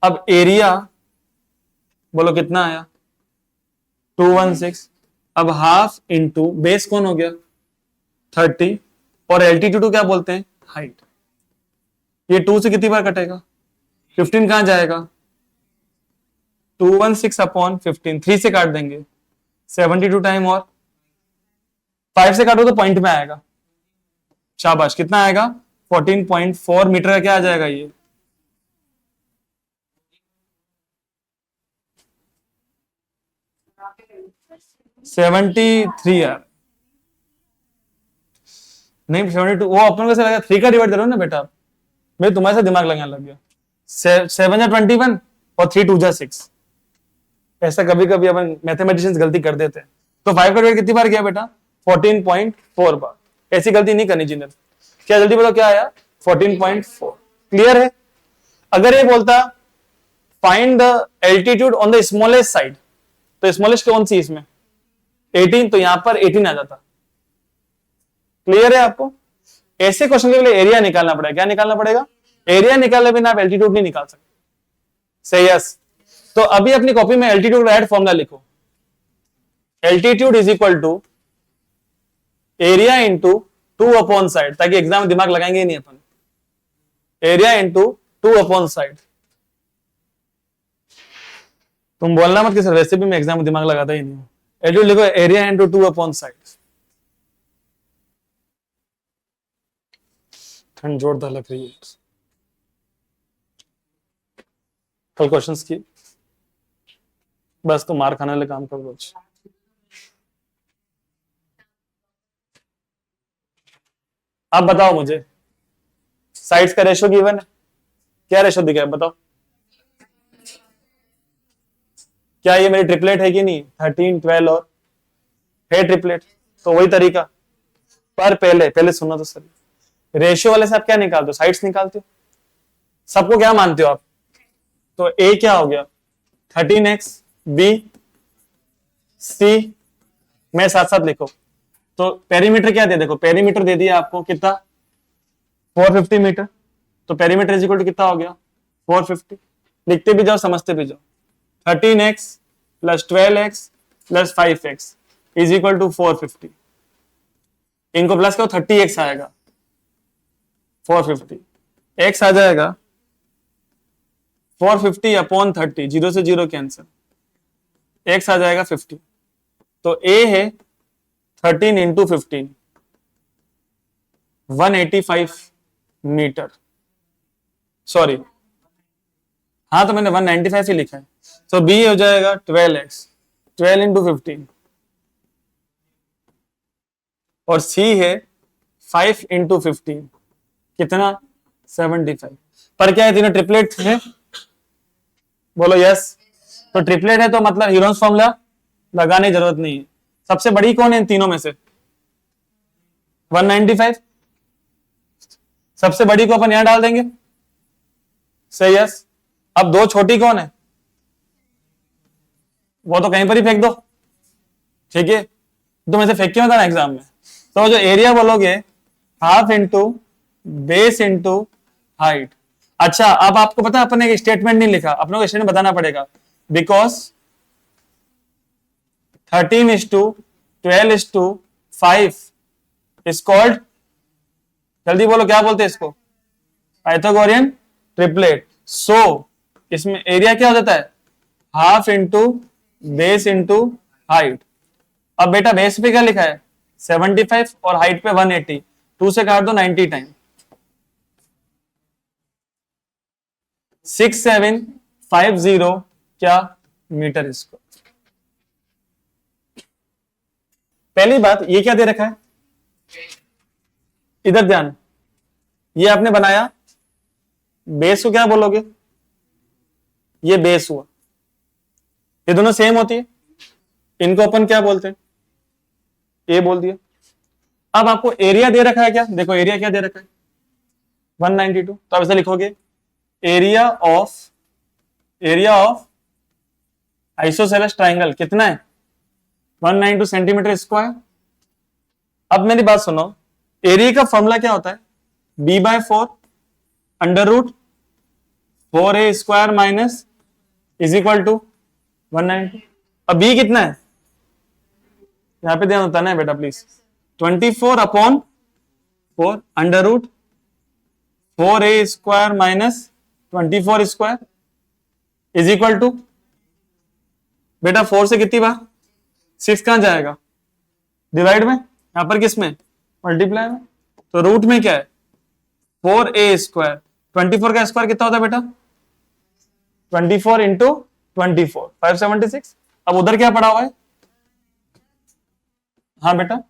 अब एरिया बोलो कितना आया? 216। अब हाफ इंटू बेस कौन हो गया? 30, और एल्टीट्यूड क्या बोलते हैं? हाइट। ये 2 से कितनी बार कटेगा? 15 कहां जाएगा? 216 अपॉन 15, 3 से काट देंगे 72 टाइम, और 5 से काटो तो पॉइंट में आएगा। शाबाश, कितना आएगा? 14.4 मीटर का क्या आ जाएगा? ये 73 यार, नहीं 72, वो अपन को से लगा 3 का डिवाइड करो ना बेटा। मैं तुम्हारे साथ दिमाग लगाने लग गया। 7 या 21 और 3 2 जा 6। ऐसा कभी कभी अपन मैथमेटिशियंस गलती कर देते हैं। तो 5 का डिवाइड कितनी बार गया बेटा? 14.4 बार। ऐसी गलती नहीं करनी जिन्हें। क्या जल्दी बोलो क्या आया? 14.4। क्लियर है? अगर ये बोलता find the altitude on the smallest side, तो स्मॉलेस्ट कौन सी इसमें? 18, तो यहां पर 18 आ जाता। क्लियर है आपको? ऐसे क्वेश्चन के लिए एरिया निकालना पड़ेगा। क्या निकालना पड़ेगा? एरिया निकालने बिना आप एल्टीट्यूड नहीं निकाल सकते। सही यस। तो अभी अपनी कॉपी में एल्टीट्यूड का फॉर्मूला लिखो। Altitude is equal to area into 2 upon side, ताकि एग्जाम में दिमाग लगाएंगे ही नहीं अपन। Area into 2 upon side. तुम बोलना मत कि सर वैसे भी मैं एग्जाम में दिमाग लगाता ही नहीं हूं। एल्टीट्यूड लिखो एरिया इंटू 2 अपॉन साइड। ठंड जोरदार लग रही है। कल क्वेश्चंस की बस तो मार खाने वाले काम कर दो। आप बताओ मुझे साइड्स का रेशियो गिवन है, क्या रेशियो दिखा है बताओ। क्या ये मेरी ट्रिपलेट है कि नहीं? 13, 12 और है ट्रिपलेट, तो वही तरीका। पर पहले सुनो तो सर, रेशियो वाले से आप क्या निकालते हो? साइड्स निकालते हो। सबको क्या मानते हो आप? तो ए क्या हो गया? 13x, बी, सी, मैं साथ साथ लिखो। तो पेरीमीटर क्या दे, देखो पेरीमीटर दे दिया आपको कितना? 450 मीटर। तो पेरीमीटर इज इक्वल टू कितना हो गया? 450। लिखते भी जाओ समझते भी जाओ। 13x plus 12x plus 5x is equal to 450। इनको प्लस करो 30x आएगा, 450 x आ जाएगा 450 अपॉन 30, 0 से 0 कैंसिल, x आ जाएगा 50। तो a है 13 इंटू 15, 185 मीटर। सॉरी, हाँ तो मैंने 195 ही लिखा है। तो b हो जाएगा 12x, 12 इंटू 15, और c है 5 इंटू 15, कितना? 75। पर क्या है, तीनों ट्रिपलेट है? बोलो यस। तो ट्रिपलेट है तो मतलब हीरोन्स फॉर्मूला लगाने की जरूरत नहीं है। सबसे बड़ी कौन है इन तीनों में से? 195। सबसे बड़ी को अपन यहां डाल देंगे, सही यस। अब दो छोटी कौन है? वो तो कहीं पर ही फेंक दो, ठीक है। तुम ऐसे फेंक क्यों होता ना एग्जाम में? तो जो एरिया बोलोगे half into base into height. अच्छा, अब आपको पता है अपन ने एक स्टेटमेंट नहीं लिखा, अपने को स्टेटमेंट बताना पड़ेगा। बिकॉज 13:12:5 इज कॉल्ड, जल्दी बोलो क्या बोलते हैं इसको? Pythagorean triplet. सो इसमें एरिया क्या हो जाता है? Half into base into height. अब बेटा बेस पे क्या लिखा है? 75 और हाइट पे 180, 2 से काट दो 90 टाइम, 6750 क्या मीटर स्क्वायर। पहली बात ये क्या दे रखा है, इधर ध्यान। ये आपने बनाया, बेस को क्या बोलोगे? ये बेस हुआ, ये दोनों सेम होती है, इनको अपन क्या बोलते हैं? ए बोल दिया। अब आपको एरिया दे रखा है क्या? देखो एरिया क्या दे रखा है? 192। तो आप ऐसे लिखोगे एरिया ऑफ आइसोसेलेस ट्राइंगल कितना है? 192 सेंटीमीटर स्क्वायर। अब मेरी बात सुनो, एरिया का फॉर्मूला क्या होता है? b/4 under root 4a square minus is equal to 192। अब b कितना है? यहां पे ध्यान होता है बेटा please. 24 upon 4 under root 4a square minus 24 square is equal to, बेटा 4 से कितनी बार? 6 कहां जाएगा? डिवाइड में, यहां पर किस में? मल्टीप्लाई में। तो रूट में क्या है? 4a स्क्वायर, 24 का स्क्वायर कितना होता है बेटा? 24 इंटू 24, 576। अब उधर क्या पड़ा हुआ है? हाँ बेटा,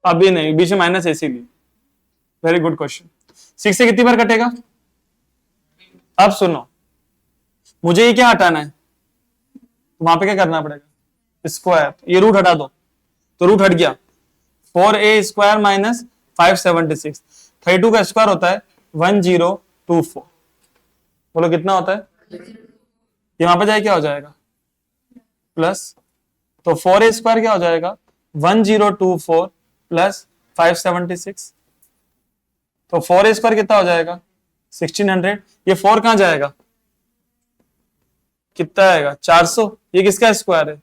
अभी नहीं, बीच में माइनस ऐसी ली। Very good question. 6 से कितनी बार कटेगा? अब सुनो, मुझे ये क्या हटाना है, तो वहां पे क्या करना पड़ेगा? स्क्वायर, ये रूट हटा दो, तो रूट हट गया। 4a स्क्वायर माइनस 576, 32 का स्क्वायर होता है 1024। बोलो कितना होता है? ये वहां पे जाए क्या हो जाएगा? प्लस, तो 4a स्क्वायर क्या हो जाएगा? 1024 प्लस 576। तो 4a स्क्वायर कितना हो जाएगा? 1600। ये 4 कहां जाएगा? कितना आएगा? 400। ये किसका स्क्वायर है?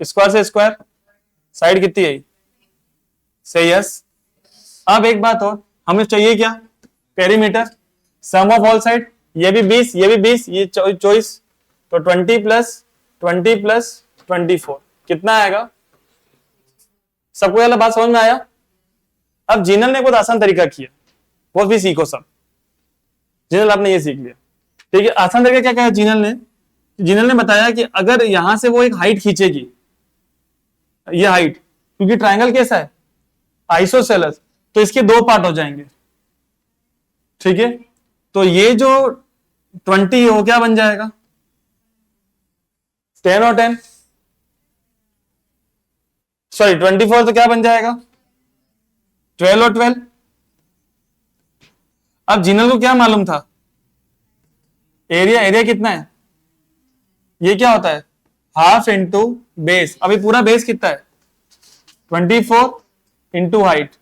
स्क्वायर से स्क्वायर, साइड कितनी है? सही यस। अब एक बात और, हमें चाहिए क्या? Perimeter, sum of all side. ये भी 20, ये भी 20, ये 24, तो 20 प्लस 20 प्लस 24 कितना आएगा? सबको वाला बात समझ में आया? अब जीनल ने बहुत आसान तरीका किया, वो भी सीखो सब। जीनल आपने ये सीख लिया, ठीक है। आसान तरीका क्या कहा जीनल ने? जीनल ने बताया कि अगर यहां से वो एक हाइट खींचेगी, ये हाइट, क्योंकि ट्रायंगल कैसा है? आइसोसेलेस, तो इसके दो पार्ट हो जाएंगे, ठीक है। तो ये जो 20 है वो क्या बन जाएगा? 10 और 10, सॉरी 24 तो क्या बन जाएगा? 12 और 12। अब जीनल को क्या मालूम था? एरिया, एरिया कितना है? ये क्या होता है? Half into base. अभी पूरा बेस कितना है? 24 इंटू हाइट,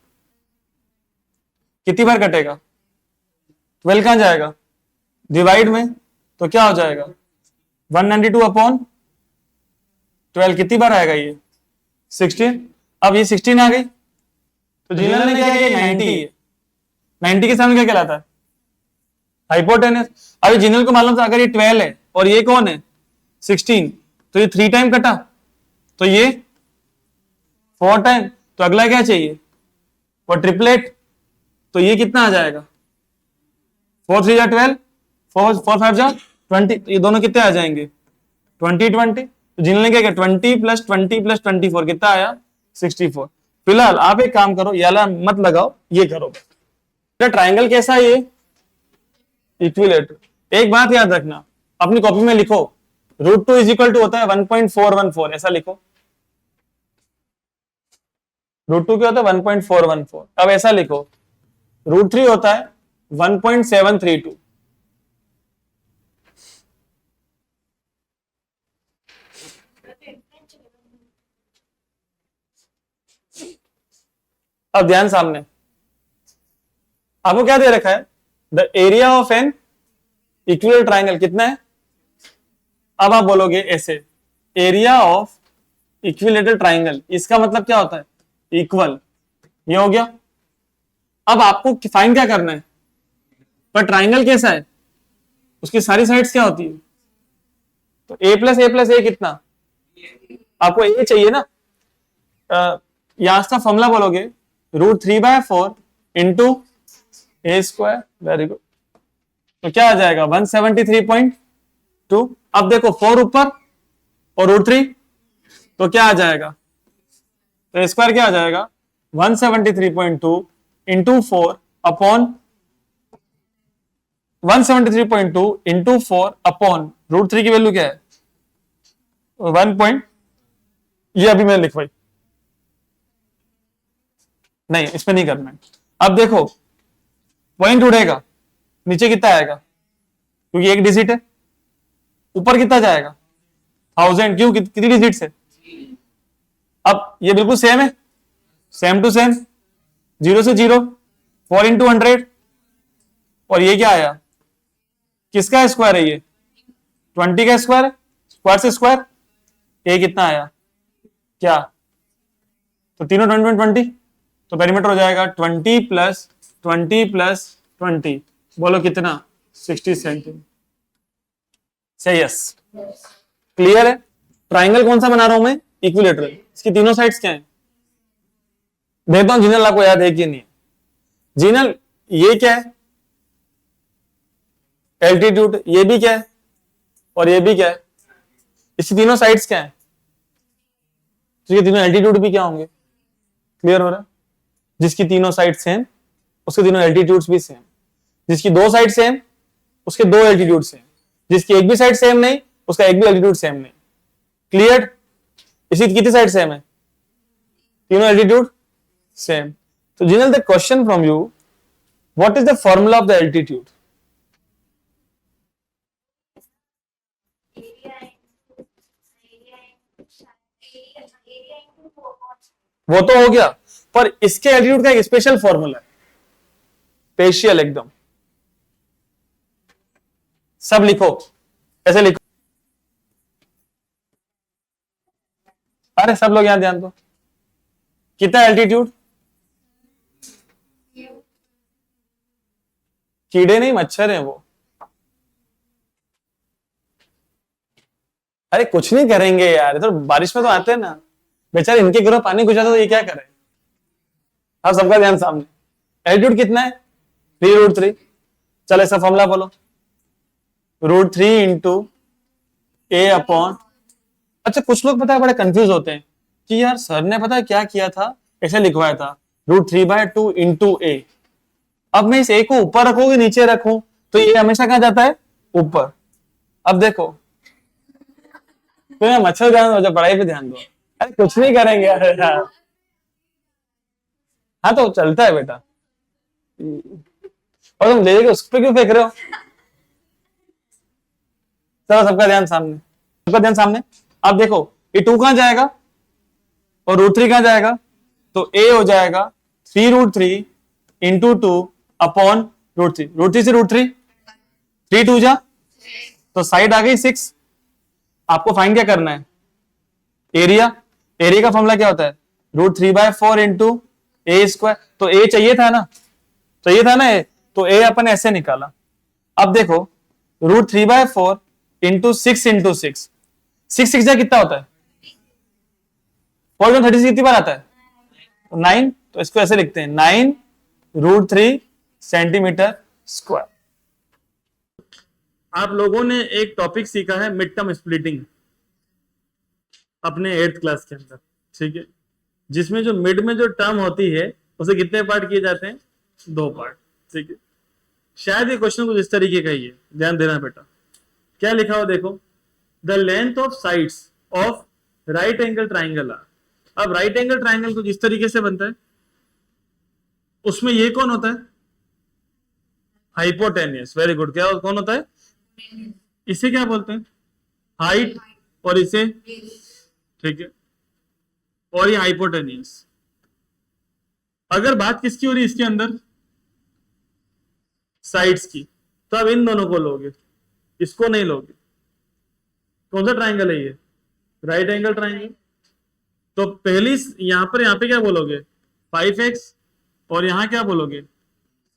कितनी बार कटेगा? 12 कहां जाएगा? डिवाइड में, तो क्या हो जाएगा? 192 अपॉन 12, कितनी बार आएगा ये? 16। अब ये 16 आ गई, तो जीनल ने क्या किया? 90 है। 90 के सामने क्या कहलाता है? हाइपोटेनस। अभी जीनल को मालूम था अगर ये 12 है और ये कौन है? 16, तो ये 3 टाइम कटा, तो ये 4 टाइम, तो अगला क्या चाहिए? वो ट्रिपलेट, तो ये कितना आ जाएगा? 4 3 जा 12, 4 5 जा 20, तो ये दोनों कितने आ जाएंगे? 20 20। तो जीनल ने क्या किया? 20 प्लस 20 प्लस 24 कितना आया? 64। फिलहाल आप एक काम करो, ये वाला मत लगाओ, ये करो। ट्राइंगल कैसा है? ये इक्विलेटरल। एक बात याद रखना, अपनी कॉपी में लिखो, √2 इज इक्वल टू होता है 1.414, ऐसा लिखो। √2 क्या होता है? 1.414। अब ऐसा लिखो, √3 होता है 1.732। अब ध्यान सामने, आपको क्या दे रखा है? The area of an equilateral triangle कितना है? अब आप बोलोगे ऐसे, एरिया ऑफ इक्विलेटरल ट्राइंगल, इसका मतलब क्या होता है? इक्वल। ये हो गया। अब आपको फाइंड क्या करना है? पर ट्राइंगल कैसा है? उसकी सारी साइड्स क्या होती है? तो a प्लस ए कितना? आपको ए चाहिए ना, यहां का फॉर्मूला बोलोगे, √3/4 इंटू ए स्क्वायर। Very good. तो क्या आ जाएगा? 173.2। अब देखो 4 ऊपर और √3, तो क्या आ जाएगा? तो स्क्वायर क्या आ जाएगा? 173.2 इंटू 4 अपॉन 173.2 इंटू 4 अपॉन √3 की वैल्यू क्या है? 1 ये अभी मैंने लिखवाई नहीं, इसमें नहीं करना है। अब देखो पॉइंट उड़ेगा, नीचे कितना आएगा? क्योंकि एक डिजिट है। ऊपर कितना जाएगा? 1000, क्यों? कितनी डिजिट है? अब ये बिल्कुल सेम है, सेम टू सेम, 0 से 0, 4 इंटू 100। और ये क्या आया? किसका स्क्वायर है? ये 20 का स्क्वायर है, स्क्वायर से स्क्वायर। ये कितना आया? क्या? तो तीनों 20 20, तो पेरीमीटर हो जाएगा 20 प्लस 20 प्लस 20, बोलो कितना? 60 सेंटीमीटर। से यस, क्लियर है? ट्राइंगल कौन सा बना रहा हूं मैं? इक्विलेटरल। इसकी तीनों साइड्स क्या है? देखता हूं जीनल आपको याद है कि नहीं। जीनल ये क्या है? एल्टीट्यूड। ये भी क्या है? और ये भी क्या है? इसकी तीनों साइड्स क्या है? तो ये तीनों एल्टीट्यूड भी क्या होंगे? क्लियर हो रहा है? जिसकी तीनों साइड सेम, उसके तीनों एल्टीट्यूड्स भी सेम। जिसकी दो साइड सेम, उसके दो एल्टीट्यूड सेम। जिसकी एक भी साइड सेम नहीं, उसका एक भी एल्टीट्यूड सेम नहीं। क्लियर? इसी कितनी साइड सेम है? तीनों एल्टीट्यूड सेम। तो Jinal, the question from you, what is the formula of the altitude? वो तो हो गया, पर इसके एल्टीट्यूड का एक स्पेशल फॉर्मूला है, स्पेशल एकदम। सब लिखो, ऐसे लिखो। अरे सब लोग यहां ध्यान दो, कितना एल्टीट्यूड? कीड़े नहीं, मच्छर हैं वो। अरे कुछ नहीं करेंगे यार, तो बारिश में तो आते हैं ना बेचारे, इनके घरों पानी घुस जाता तो ये क्या करें। हाँ सबका ध्यान सामने। एल्टीट्यूड कितना है 3√3। चलो इसका फॉर्मूला बोलो, √3 इंटू ए अपॉन। अच्छा कुछ लोग पता है बड़े कंफ्यूज होते हैं कि यार सर ने पता है क्या किया था, ऐसे लिखवाया था √3/2 इंटू ए। अब मैं इस ए को ऊपर रखूं कि नीचे रखूं, तो ये हमेशा कहां जाता है ऊपर। अब देखो तो मच्छर ध्यान दो, पढ़ाई पे ध्यान दो। अरे कुछ नहीं करेंगे यार। हाँ तो चलता है बेटा, और तुम ले जाके उस पर क्यों फेंक रहे हो। चलो सबका ध्यान सामने, सबका ध्यान सामने। अब देखो ये 2 कहां जाएगा और √3 कहां जाएगा, तो ए हो जाएगा 3√3 इंटू 2 अपॉन √3। √3 से √3 3 2 जा, तो साइड आ गई 6। आपको फाइंड क्या करना है, एरिया। एरिया का फॉर्मूला क्या होता है, √3/4 इंटू ए स्क्वायर। तो ए चाहिए था ना, चाहिए था ना ए, तो ए अपन ऐसे निकाला। अब देखो √3/4 इंटू 6 इंटू 6, 6 6 जा कितना होता है 4×36 कितनी बार आता है 9। तो इसको ऐसे लिखते हैं 9√3 सेंटीमीटर स्क्वायर। आप लोगों ने एक टॉपिक सीखा है मिड टर्म स्प्लिटिंग अपने 8th क्लास के अंदर, ठीक है, जिसमें जो मिड में जो टर्म होती है उसे कितने पार्ट किए जाते हैं, 2 पार्ट, ठीक है। शायद ये क्वेश्चन कुछ इस तरीके का ही है, ध्यान देना बेटा। क्या लिखा हो देखो, the length of sides of right angle triangle are. अब राइट एंगल ट्राइंगल को जिस तरीके से बनता है उसमें ये कौन होता है, हाइपोटेनियस। Very good. क्या कौन होता है, इसे क्या बोलते हैं, हाइट, और इसे, ठीक है, और ये हाइपोटेनियस। अगर बात किसकी हो रही है इसके अंदर, साइड्स की, तो अब इन दोनों को लोगे, इसको नहीं लोगे। कौन सा ट्राइंगल है ये, राइट एंगल ट्राइंगल। तो पहली यहां पे क्या बोलोगे 5x, और यहां क्या बोलोगे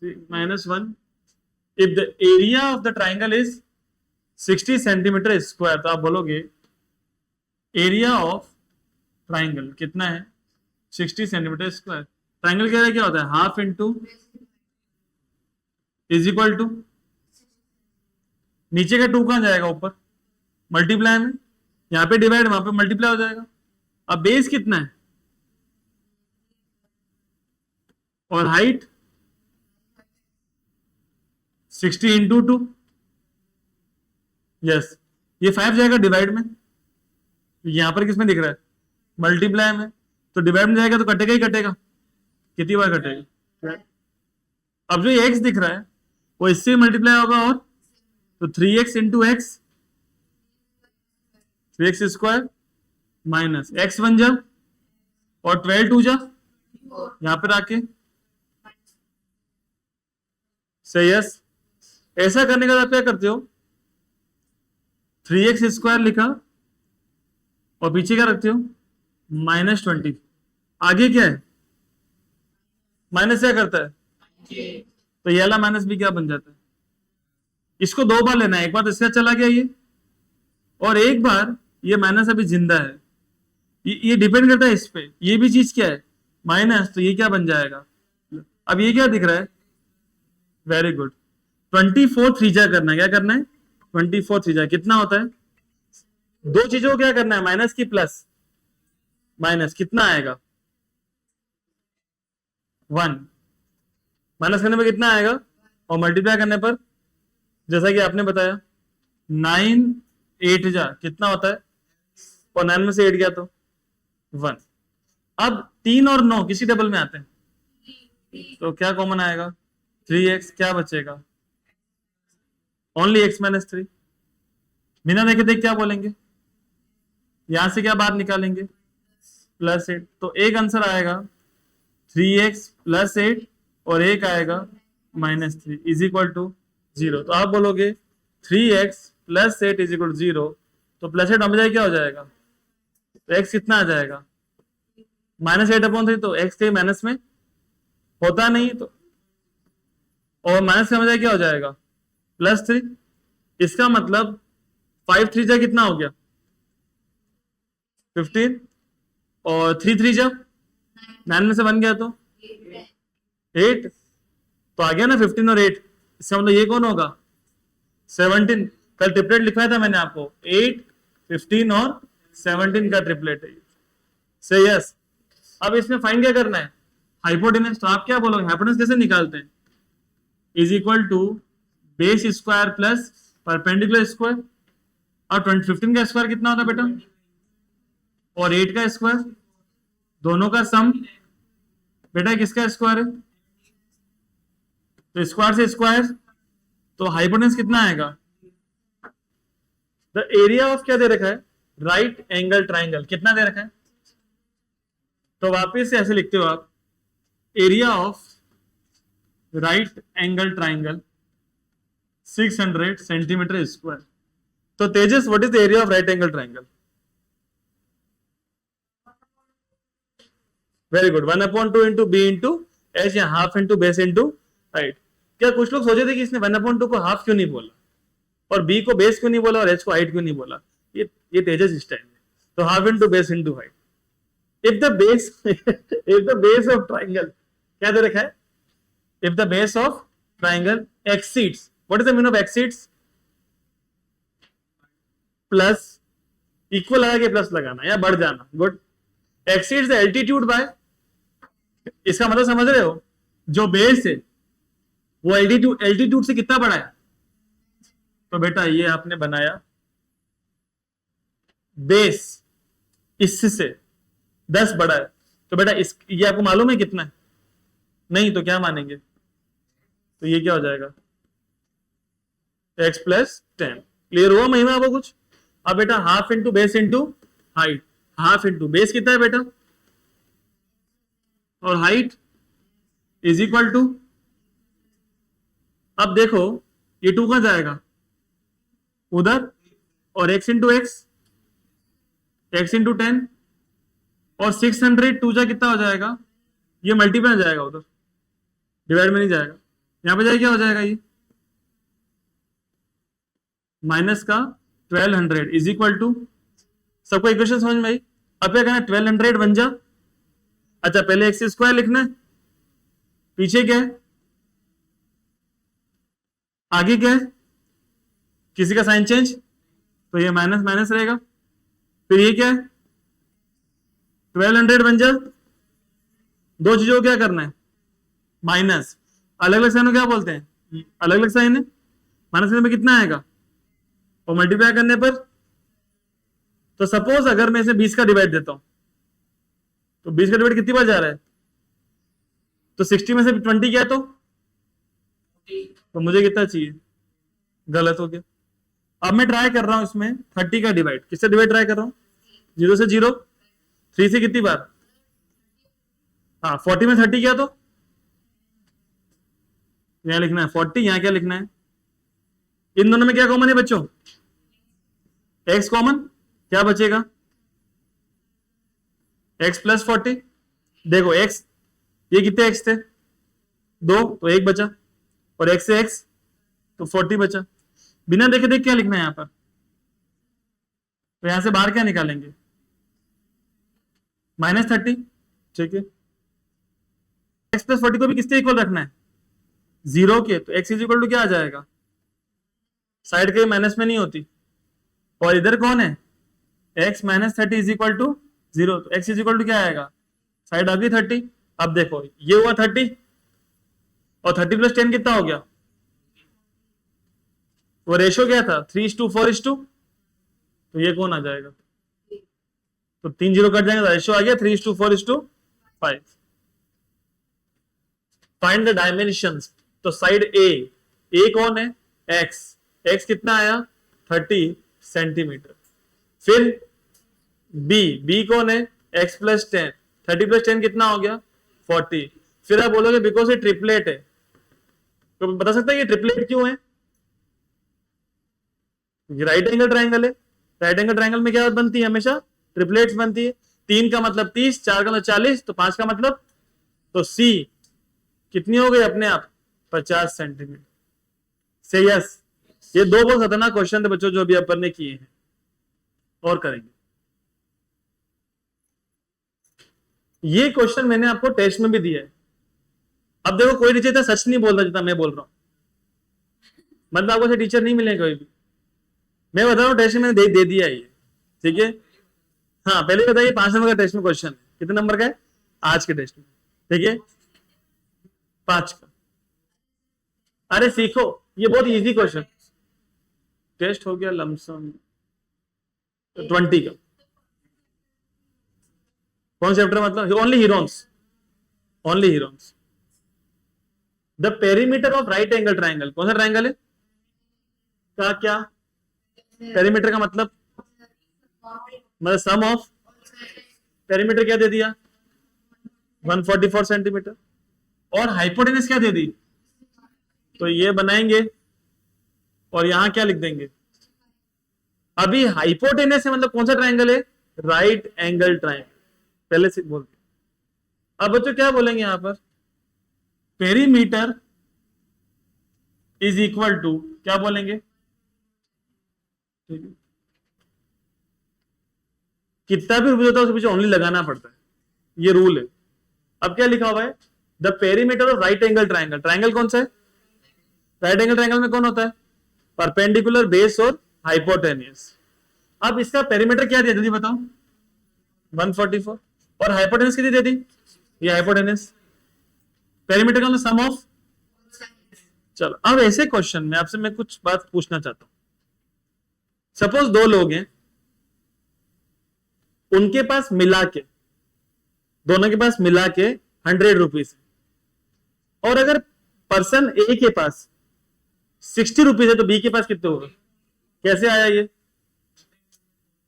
-1। If the area of the triangle is 60 centimetre square, तो आप बोलोगे एरिया ऑफ ट्राइंगल कितना है 60 सेंटीमीटर स्क्वायर। ट्राइंगल क्या होता है, half into is equal to, नीचे का 2 कहां जाएगा ऊपर, मल्टीप्लाई में, यहां पे डिवाइड वहां पे मल्टीप्लाई हो जाएगा। अब बेस कितना है और हाइट 60 इंटू 2, यस, ये 5 जाएगा डिवाइड में, यहां पर किसमें दिख रहा है मल्टीप्लाई में, तो डिवाइड में जाएगा तो कटेगा ही कटेगा, कितनी बार कटेगा। अब जो ये x दिख रहा है वो इससे मल्टीप्लाई होगा, और तो 3x into x, 3x square minus x 1 जा और 12 2 जा, यहां पर आके से यस। ऐसा करने का आप क्या करते हो, 3x स्क्वायर लिखा और पीछे क्या रखते हो -20। आगे क्या है, माइनस क्या करता है, तो ये वाला माइनस भी क्या बन जाता है। इसको 2 बार लेना है, एक बार तो इसका चला गया ये, और एक बार ये माइनस अभी जिंदा है। ये डिपेंड करता है इस पे, ये भी चीज क्या है माइनस, तो ये क्या बन जाएगा। अब ये क्या दिख रहा है, वेरी गुड, 24 3 करना है। क्या करना है 24 3 कितना होता है, 2 चीजों को क्या करना है, माइनस की प्लस, माइनस कितना आएगा 1, माइनस करने पर कितना आएगा, और मल्टीप्लाई करने पर जैसा कि आपने बताया 9 8 जा कितना होता है, और 9 में से 8 गया तो 1। अब 3 और 9 किसी टेबल में आते हैं, तो क्या कॉमन आएगा 3x, क्या बचेगा ओनली x - 3। बिना देखे देख क्या बोलेंगे, यहां से क्या बात निकालेंगे +8, तो एक आंसर आएगा 3x + 8 और एक आएगा -3 इज इक्वल टू 0। तो आप बोलोगे 3x + 8 इज इक्वल टू 0, तो +8 हम जाए क्या हो जाएगा, तो x कितना आ जाएगा -8/3, तो x के माइनस में होता नहीं, तो और माइनस का मजा क्या हो जाएगा +3। इसका मतलब 5 3 जा कितना हो गया 15 और 3 3 जब 9 में से 1 गया तो 8, तो आ गया ना 15 और 8, इसका मतलब ये कौन होगा 17। कल ट्रिपलेट लिखवाया था मैंने आपको, 8 15 और 17 का ट्रिपलेट है। से यस। अब इसमें फाइंड क्या करना है, हाइपोटेनस। तो आप क्या बोलोगे, हाइपोटेनस कैसे निकालते हैं, is equal to base square plus perpendicular square. और 15 का स्क्वायर कितना होता है बेटा, और 8 का स्क्वायर, दोनों का सम बेटा किसका स्क्वायर है, तो स्क्वायर से स्क्वायर, तो हाइपोटेनस कितना आएगा, द एरिया ऑफ क्या दे रखा है, राइट एंगल ट्राइंगल, कितना दे रखा है, तो वापिस से ऐसे लिखते हो आप, area of right angle triangle 600 centimetre square. तो Tejas, what is the area of right angle triangle, very good, 1/2 into b into h, या half into base into height. क्या कुछ लोग सोचे थे कि इसने 1/2 को हाफ क्यों नहीं बोला, और बी को बेस क्यों नहीं बोला, और एच को हाइट क्यों नहीं बोला, ये तेजस इस टाइम में। तो half into base into height. If the base of triangle क्या दे रखा है, if the base of triangle exceeds, what is the meaning of exceeds, plus, equal लगा के प्लस लगाना या बढ़ जाना, good, exceeds the altitude by, इसका मतलब समझ रहे हो, जो बेस है वो एल्टीट्यूड से कितना बड़ा है, तो बेटा ये आपने बनाया बेस इससे 10 बड़ा है, तो बेटा ये आपको मालूम है कितना है, नहीं तो क्या मानेंगे, तो ये क्या हो जाएगा x प्लस 10। क्लियर हुआ महिमा आपको कुछ। अब बेटा half into base into height, half into base कितना है बेटा, और हाइट इज इक्वल टू, अब देखो ये 2 कहां जाएगा उधर, और x इंटू x इंटू 10, और 600 2 जा कितना हो जाएगा, ये मल्टीप्लाई जाएगा उधर, डिवाइड में नहीं जाएगा, यहां पे जाए क्या हो जाएगा, ये माइनस का 1200 इज इक्वल टू, सबको इक्वेशन समझ में आई। अब क्या कहना है, 1200 बन जा, अच्छा पहले एक्स स्क्वायर लिखना है, पीछे क्या है, आगे क्या है, किसी का साइन चेंज, तो ये माइनस माइनस रहेगा, फिर ये क्या है 1200 बन जा, दो चीजों को क्या करना है माइनस, अलग अलग साइन क्या बोलते हैं, अलग अलग साइन है, माइनस में कितना आएगा, और मल्टीप्लाई करने पर, तो सपोज अगर मैं इसे 20 का डिवाइड देता हूं, तो 20 का डिवाइड कितनी बार जा रहा है, तो 60 में से 20 क्या है, तो मुझे कितना चाहिए, गलत हो गया। अब मैं ट्राई कर रहा हूं इसमें 30 का डिवाइड, किससे डिवाइड ट्राई कर रहा हूं, 0 से 0, 3 से कितनी बार, हाँ 40 में 30 क्या, तो यहां लिखना है 40, यहां क्या लिखना है, इन दोनों में क्या कॉमन है बच्चों, x कॉमन, क्या बचेगा x प्लस 40, देखो x, ये कितने x थे 2, तो 1 बचा, और x से x तो 40 बचा, बिना देखे देख क्या लिखना है यहां पर, तो यहां से बाहर क्या निकालेंगे -30, ठीक है, x प्लस 40 को भी किससे इक्वल रखना है 0 के, तो x इज इक्वल टू क्या आ जाएगा, साइड के माइनस में नहीं होती, और इधर कौन है x minus 30 is equal to 0, तो x इज इक्वल टू क्या आएगा, साइड आ गई 30। अब देखो ये हुआ 30, और 30 प्लस 10 कितना हो गया, वो रेशो क्या था 3:4, तो ये कौन आ जाएगा, तो 3 0 कट जाएंगे, रेशो आ गया 3:4:5। फाइंड द डायमेंशंस, तो साइड ए कौन है x कितना आया 30 सेंटीमीटर, फिर बी कौन है x प्लस 10, 30 प्लस 10 कितना हो गया 40, फिर आप बोलोगे बिकॉज ये ट्रिपलेट है, तो बता सकता है ये ट्रिपलेट क्यों है, राइट एंगल ट्राइंगल है, राइट एंगल ट्राइंगल में क्या बनती है हमेशा ट्रिपलेट्स बनती है, 3 का मतलब 30, 4 का मतलब 40, तो 5 का मतलब, तो सी कितनी हो गई अपने आप 50 सेंटीमीटर, से यस। ये 2 बहुत खतरनाक क्वेश्चन थे बच्चों जो अभी अपन ने किए हैं, और करेंगे। ये क्वेश्चन मैंने आपको टेस्ट में भी दिया है। अब देखो कोई टीचर इतना सच नहीं बोल रहा जितना मैं बोल रहा हूं, मतलब आपको से टीचर नहीं मिले कोई भी। मैं बता रहा हूँ टेस्ट में मैंने दे दिया है ये, ठीक है। हाँ पहले बताइए 5 नंबर का टेस्ट में क्वेश्चन है, कितने नंबर का है आज के टेस्ट में, ठीक है 5 का। अरे सीखो, ये बहुत इजी क्वेश्चन। टेस्ट हो गया लमसम 20 का। कौन चैप्टर मतलब only Heron's, only Heron's. The perimeter of right angle triangle, कौन सा ट्राइंगल है का क्या पेरीमीटर का मतलब सम ऑफ पेरीमीटर क्या दे दिया 144 सेंटीमीटर, और हाइपोटेनस क्या दे दी, तो ये बनाएंगे और यहां क्या लिख देंगे। अभी हाइपोटेनस है मतलब कौन सा ट्राइंगल है, राइट एंगल ट्राइंगल, पहले से बोल। अब बच्चों क्या बोलेंगे यहां पर, पेरीमीटर इज इक्वल टू क्या बोलेंगे, ठीक है। कितना भी रूल होता है उसके पीछे ओनली लगाना पड़ता है, ये रूल है। अब क्या लिखा हुआ है, the perimeter of right angle triangle, triangle कौन सा है, राइट एंगल ट्राइंगल में कौन होता है, परपेंडिकुलर, बेस और हाइपोटेनियस। अब इसका पेरीमीटर क्या दिया जल्दी बताओ 144, और हाइपोटेनस कितनी दे दी, ये हाइपोटेनस। पेरीमीटर का सम ऑफ, चलो अब ऐसे क्वेश्चन में आपसे मैं कुछ बात पूछना चाहता हूं। सपोज 2 लोग हैं, उनके पास मिला के, दोनों के पास मिला के 100 रुपीज, और अगर पर्सन ए के पास 60 रुपीज है तो बी के पास कितने होगा, कैसे आया ये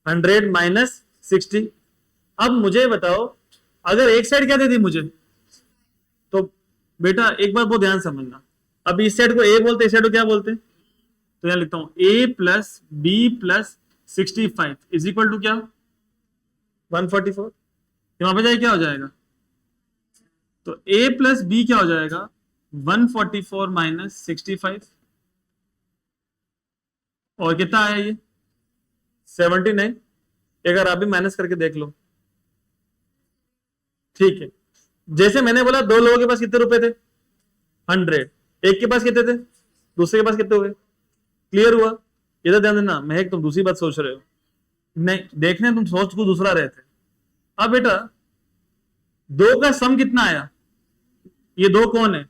100 माइनस 60। अब मुझे बताओ अगर एक साइड क्या दे दी मुझे, तो बेटा एक बार बहुत ध्यान समझना, अब इस साइड को ए बोलते, इस साइड को क्या बोलते, तो यहां लिखता हूं a plus B plus 65 is equal to क्या 144। वहां पे जाए क्या हो जाएगा, तो a प्लस बी क्या हो जाएगा 144 माइनस 65, और कितना आया ये 79। अगर आप भी माइनस करके देख लो, ठीक है। जैसे मैंने बोला 2 लोगों के पास कितने रुपए थे 100, एक के पास कितने थे, दूसरे के पास कितने हुए, क्लियर हुआ। इधर ध्यान देना, महक तुम दूसरी बात सोच रहे हो, नहीं देखने तुम सोच को दूसरा रहे थे। अब बेटा 2 का सम कितना आया, ये 2 कौन है,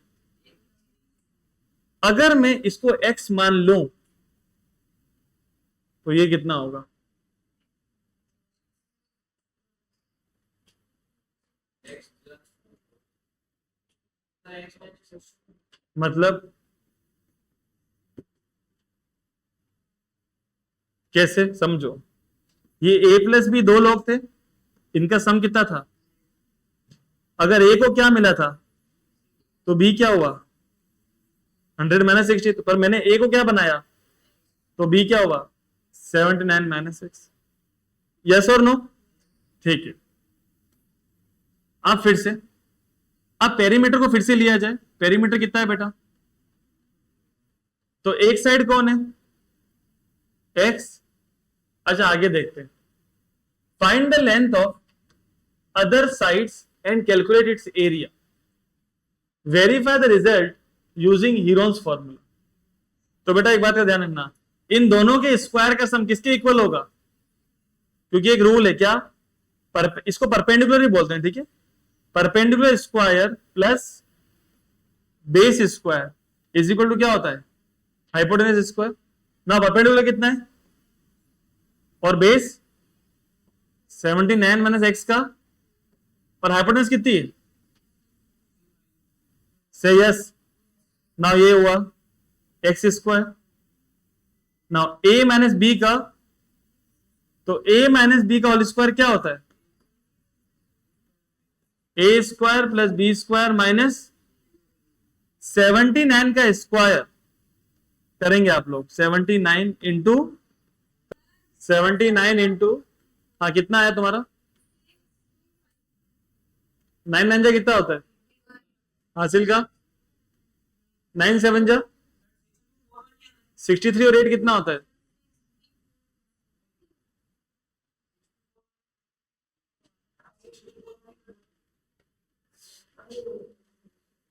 अगर मैं इसको x मान लूं तो ये कितना होगा, मतलब कैसे समझो, ये a प्लस बी 2 लोग थे, इनका सम कितना था, अगर a को क्या मिला था तो b क्या हुआ 100 माइनस 60, पर मैंने a को क्या बनाया तो b क्या हुआ 79 माइनस 6, यस और नो, ठीक है। अब फिर से, अब पेरीमीटर को फिर से लिया जाए, पेरीमीटर कितना है बेटा, तो एक साइड कौन है x, अच्छा आगे देखते हैं, find the length of other sides and calculate its area, verify the result using Heron's formula. तो बेटा एक बात का ध्यान रखना, इन दोनों के स्क्वायर का सम किसके इक्वल होगा, क्योंकि एक रूल है क्या, इसको परपेंडिकुलर ही बोलते हैं, ठीक है। Perpendicular square plus base square is equal to क्या होता है हाइपोटेनस स्क्वायर। ना परपेंडिकुलर कितना है और बेस 79 माइनस एक्स का, और हाइपोटेनस कितनी है, से यस। नाउ ये हुआ x square, now a minus b का, तो ए माइनस बी का होल स्क्वायर क्या होता है, a square plus b square minus 79 का स्क्वायर करेंगे आप लोग, 79 इंटू हाँ कितना आया तुम्हारा 9 जा कितना होता है हासिल का, 9 7 जा 63, और 8 कितना होता है,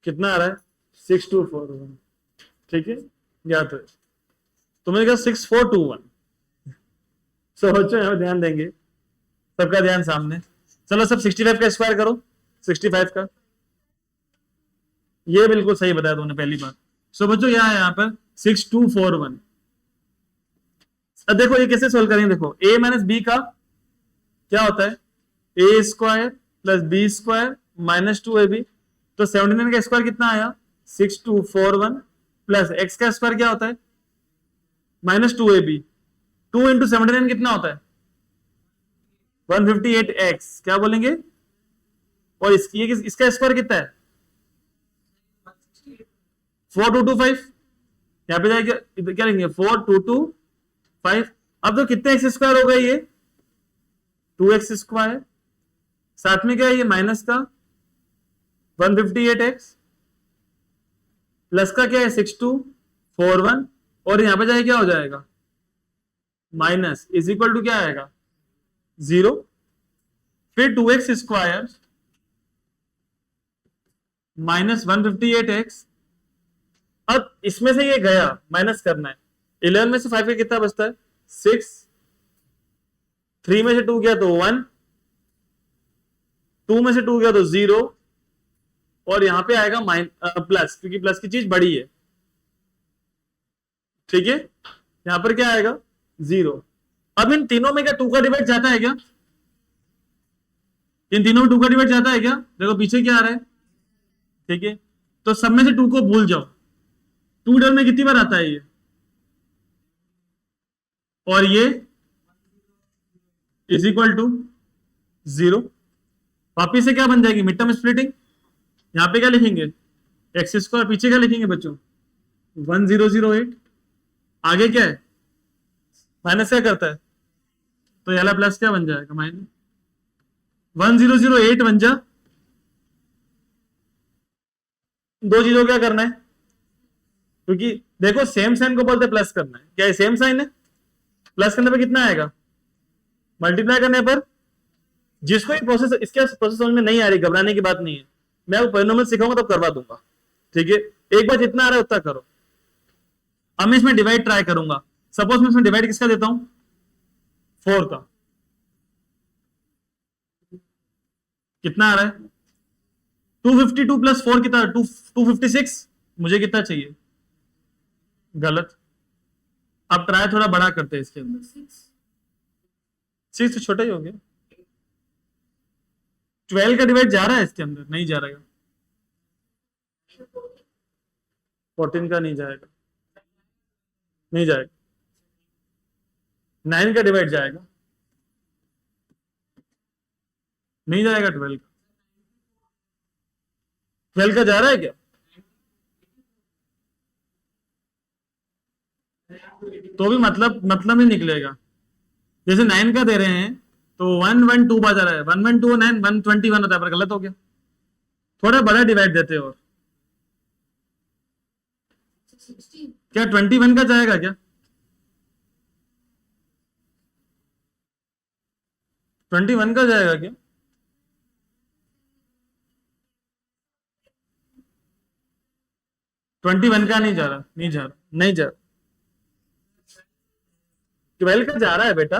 कितना आ रहा है 6241, ठीक है, याद है तो मैंने कहा 6421। सो बच्चों यहाँ ध्यान देंगे, सबका ध्यान सामने। चलो सब 65 का स्क्वायर करो, 65 का, ये बिल्कुल सही बताया तुमने पहली बार। सो बच्चों यहाँ है यहाँ पर 6241। अब देखो ये कैसे सोल्व करेंगे, देखो a माइनस बी का क्या होता है, a square plus b square minus 2ab, तो 79 का स्क्वायर कितना आया 6241 प्लस x का स्क्वायर क्या होता है माइनस 2ab, 2 इंटू 79 कितना होता है 158x, क्या बोलेंगे, और इसका स्क्वायर कितना है 4225, यहां पे जाएगा क्या लिखेंगे 4225। अब तो कितने एक्स स्क्वायर हो गए ये 2x स्क्वायर, साथ में क्या है ये माइनस का 158x प्लस का क्या है 6241, और यहां पे जाए क्या हो जाएगा माइनस इज इक्वल टू क्या आएगा 0, फिर 2x स्क्वायर माइनस 158x। अब इसमें से ये गया माइनस करना है, 11 में से 5 का कितना बचता है 6, 3 में से 2 गया तो 1, 2 में से 2 गया तो 0, और यहां पे आएगा प्लस, क्योंकि प्लस की चीज बड़ी है, ठीक है, यहां पर क्या आएगा 0। अब इन तीनों में क्या 2 का डिवाइड जाता है क्या, इन तीनों में 2 का डिवाइड जाता है क्या, देखो पीछे क्या आ रहा है, ठीक है, तो सब में से 2 को भूल जाओ, 2 डबल में कितनी बार आता है ये, और ये इज इक्वल टू 0। वापिस से क्या बन जाएगी मिड टर्म स्प्लिटिंग, यहां पे क्या लिखेंगे एक्स स्क्वायर, पीछे क्या लिखेंगे बच्चों 1008, आगे क्या है माइनस क्या करता है, तो ये वाला प्लस क्या बन जाएगा माइनस 1008 बन जा। दो चीजों क्या करना है, क्योंकि देखो सेम साइन को बोलते प्लस करना है, क्या है सेम साइन है, प्लस करने पर कितना आएगा मल्टीप्लाई करने पर, जिसको ये प्रोसेस इसके प्रोसेस समझ में नहीं आ रही घबराने की बात नहीं है, मैं आपको पॉलिनोमियल सिखाऊंगा तब करवा दूंगा, ठीक है, एक बार जितना आ रहा है उतना करो। अब मैं इसमें डिवाइड ट्राई करूंगा, सपोज मैं इसमें डिवाइड किसका देता हूं 4 का, कितना आ रहा है 252 प्लस 4 कितना 256, मुझे कितना चाहिए, गलत। अब ट्राई थोड़ा बड़ा करते हैं इसके अंदर, 6 तो छोटा ही हो गया, 12 का डिवाइड जा रहा है इसके अंदर, नहीं जा रहा है, 14 का नहीं जाएगा, नहीं जाएगा, 9 का डिवाइड जाएगा, नहीं जाएगा, 12 का जा रहा है क्या, तो भी मतलब ही निकलेगा, जैसे 9 का दे रहे हैं तो 112 बार जा रहा है, 112 9 121 होता है, पर गलत हो गया, थोड़ा बड़ा डिवाइड देते हो, क्या 21 का जाएगा क्या, 21 का जाएगा क्या, ट्वेंटी वन का नहीं जा रहा, नहीं जा रहा, नहीं जा रहा, 12 का जा रहा है बेटा,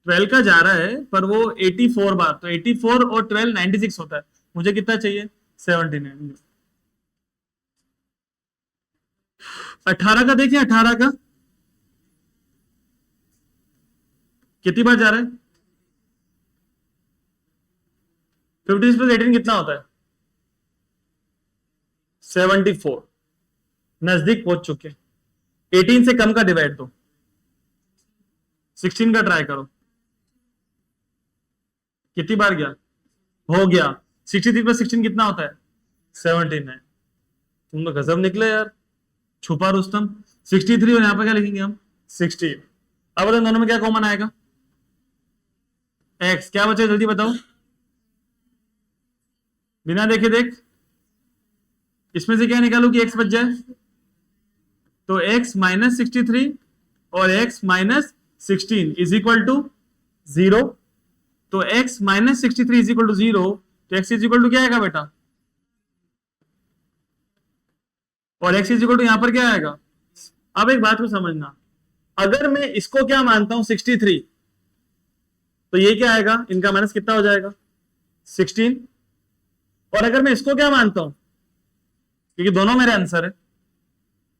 12 का जा रहा है, पर वो 84 बार, तो 84 और 12 96 होता है, मुझे कितना चाहिए 79। 18 का देखिए, 18 का कितनी बार जा रहा है 50 प्लस 18 कितना होता है 74, नजदीक पहुंच चुके, 18 से कम का डिवाइड दो, 16 का ट्राई करो, कितनी बार गया, हो गया, 63 प्लस 16 कितना होता है 79, तुम तो गजब निकले यार, छुपा रुस्तम। 63 और यहां पर क्या लिखेंगे हम 16, अब इन दोनों में क्या कॉमन आएगा x, क्या बचे जल्दी बताओ, बिना देखे देख, इसमें से क्या निकालू कि x बच जाए, तो x माइनस 63 और x minus 16 is equal to 0, तो x minus 63 is equal to 0, तो x इज इक्वल टू क्या आएगा बेटा और x इज इक्वल टू यहां पर क्या आएगा। अब एक बात को समझना, अगर मैं इसको क्या मानता हूं 63, तो ये क्या आएगा, इनका माइनस कितना हो जाएगा 16। और अगर मैं इसको क्या मानता हूं, क्योंकि दोनों मेरे आंसर है,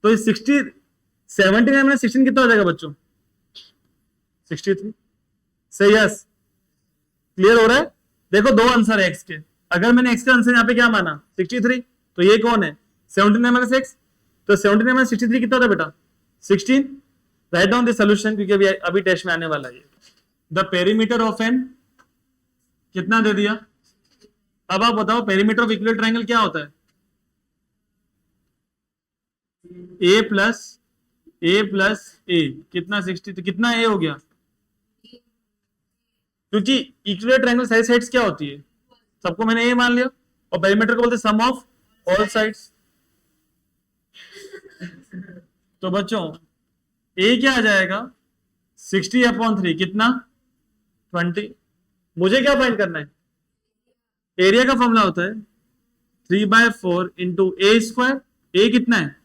तो ये 79 में 16 कितना हो जाएगा बच्चों 63। सही, यस, क्लियर हो रहा है। देखो दो आंसर है एक्स के, अगर मैंने एक्स का आंसर यहाँ पे क्या माना 63, तो ये कौन है 79 माइनस एक्स, तो 79 माइनस 63 कितना होता है बेटा 16। राइट डाउन द सॉल्यूशन, क्योंकि अभी टेस्ट में आने वाला है। द पेरीमीटर ऑफ एन कितना दे दिया। अब आप बताओ पेरीमीटर ऑफ इक्विलेटरल ट्रायंगल क्या होता है, ए प्लस ए कितना 60, तो कितना ए हो गया, क्योंकि इक्विलेटरल ट्रायंगल साइड साइड्स क्या होती है, सबको मैंने ए मान लिया, और पेरीमीटर को बोलते सम ऑफ ऑल साइड्स। तो बच्चों ए क्या आ जाएगा 60/3 कितना 20। मुझे क्या फाइंड करना है, एरिया का फॉर्मूला होता है 3/4 इंटू ए स्क्वायर, ए कितना है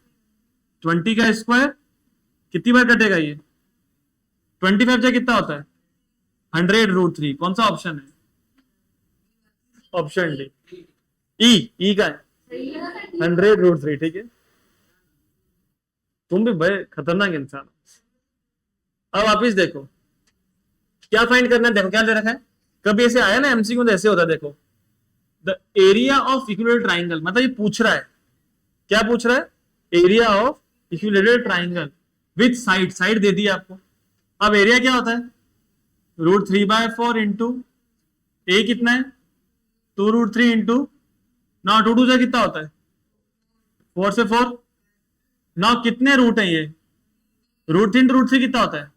20 का स्क्वायर, कितनी बार कटेगा ये 25 जा कितना होता है 100√3। कौन सा ऑप्शन है, ऑप्शन डी, ई का है 100√3। ठीक है, तुम भी बड़े खतरनाक इंसान। अब वापिस देखो क्या फाइंड करना है, देखो क्या दे रखा है, कभी ऐसे आया ना एमसीक्यू तो ऐसे होता है, देखो the area of equilateral triangle, मतलब ये पूछ रहा है, क्या पूछ रहा है, area of equilateral triangle with side, side दे दी आपको। अब एरिया क्या होता है √3/4 इंटू ए कितना है 2√3 इंटू ना 2 जा कितना होता है 4 से 4 ना, कितने रूट है ये √3 कितना होता है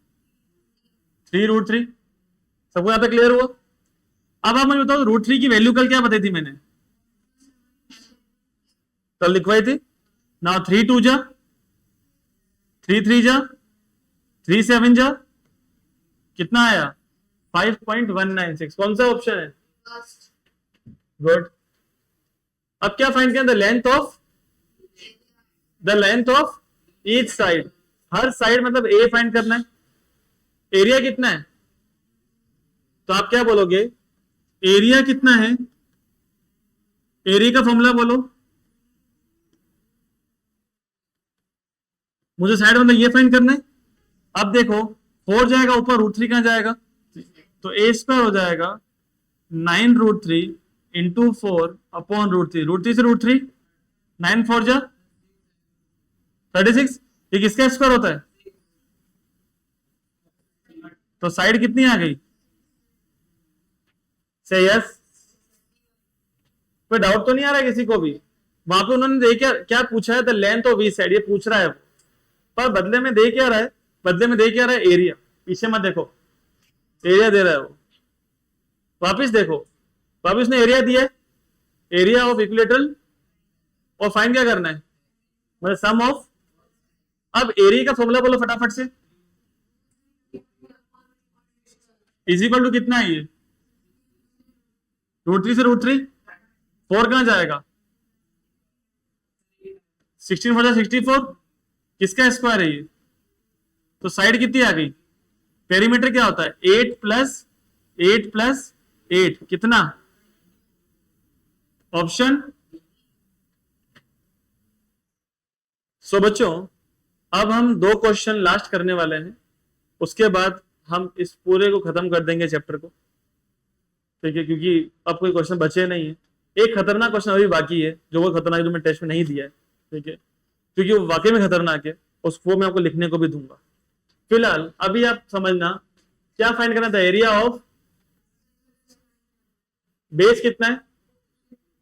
3√3। सबको यहां तक क्लियर हुआ। अब आप मुझे बताओ √3 की वैल्यू कल क्या बताई थी मैंने, कल लिखवाई थी ना, 3 2 जा 3 3 जा 3 7 जा कितना आया 5.196। कौन सा ऑप्शन है, गुड। अब क्या फाइंड किया, the length of each side, her side मतलब ए फाइंड करना है। एरिया कितना है, तो आप क्या बोलोगे एरिया कितना है, एरिया का फॉर्मूला बोलो, मुझे साइड मतलब ये फाइंड करना है। अब देखो 4 जाएगा ऊपर, √3 कहां जाएगा, तो ए स्क्वायर हो जाएगा 9√3 इंटू 4/√3, √3 से √3 9 4 जा 36, ये किसका स्क्वायर होता है, तो साइड कितनी आ गई, से यस। कोई डाउट तो नहीं आ रहा है किसी को भी, वहां पे उन्होंने देखा क्या पूछा है, the length of each side, ये पूछ रहा है, पर बदले में दे क्या रहा है, बदले में दे क्या रहा है एरिया, पीछे मत देखो एरिया दे रहा है वो। वापिस देखो, वापिस ने एरिया दिया है, एरिया ऑफ इक्विलेटरल, और फाइंड क्या करना है मतलब सम ऑफ। अब एरिया का फॉर्मूला बोलो फटाफट से, इज इक्वल टू कितना है ये √3 से √3 4 कहां जाएगा 16 4 64, किसका स्क्वायर है ये, तो साइड कितनी आ गई, पेरीमीटर क्या होता है 8 + 8 कितना, ऑप्शन। सो बच्चों अब हम 2 क्वेश्चन लास्ट करने वाले हैं, उसके बाद हम इस पूरे को खत्म कर देंगे चैप्टर को, ठीक है, क्योंकि अब कोई क्वेश्चन बचे नहीं है। एक खतरनाक क्वेश्चन अभी बाकी है, जो वो खतरनाक जो मैं टेस्ट में नहीं दिया है, ठीक है, क्योंकि वो वाकई में खतरनाक है, उसको मैं आपको लिखने को भी दूंगा। फिलहाल अभी आप समझना क्या फाइंड करना था, एरिया ऑफ बेस कितना है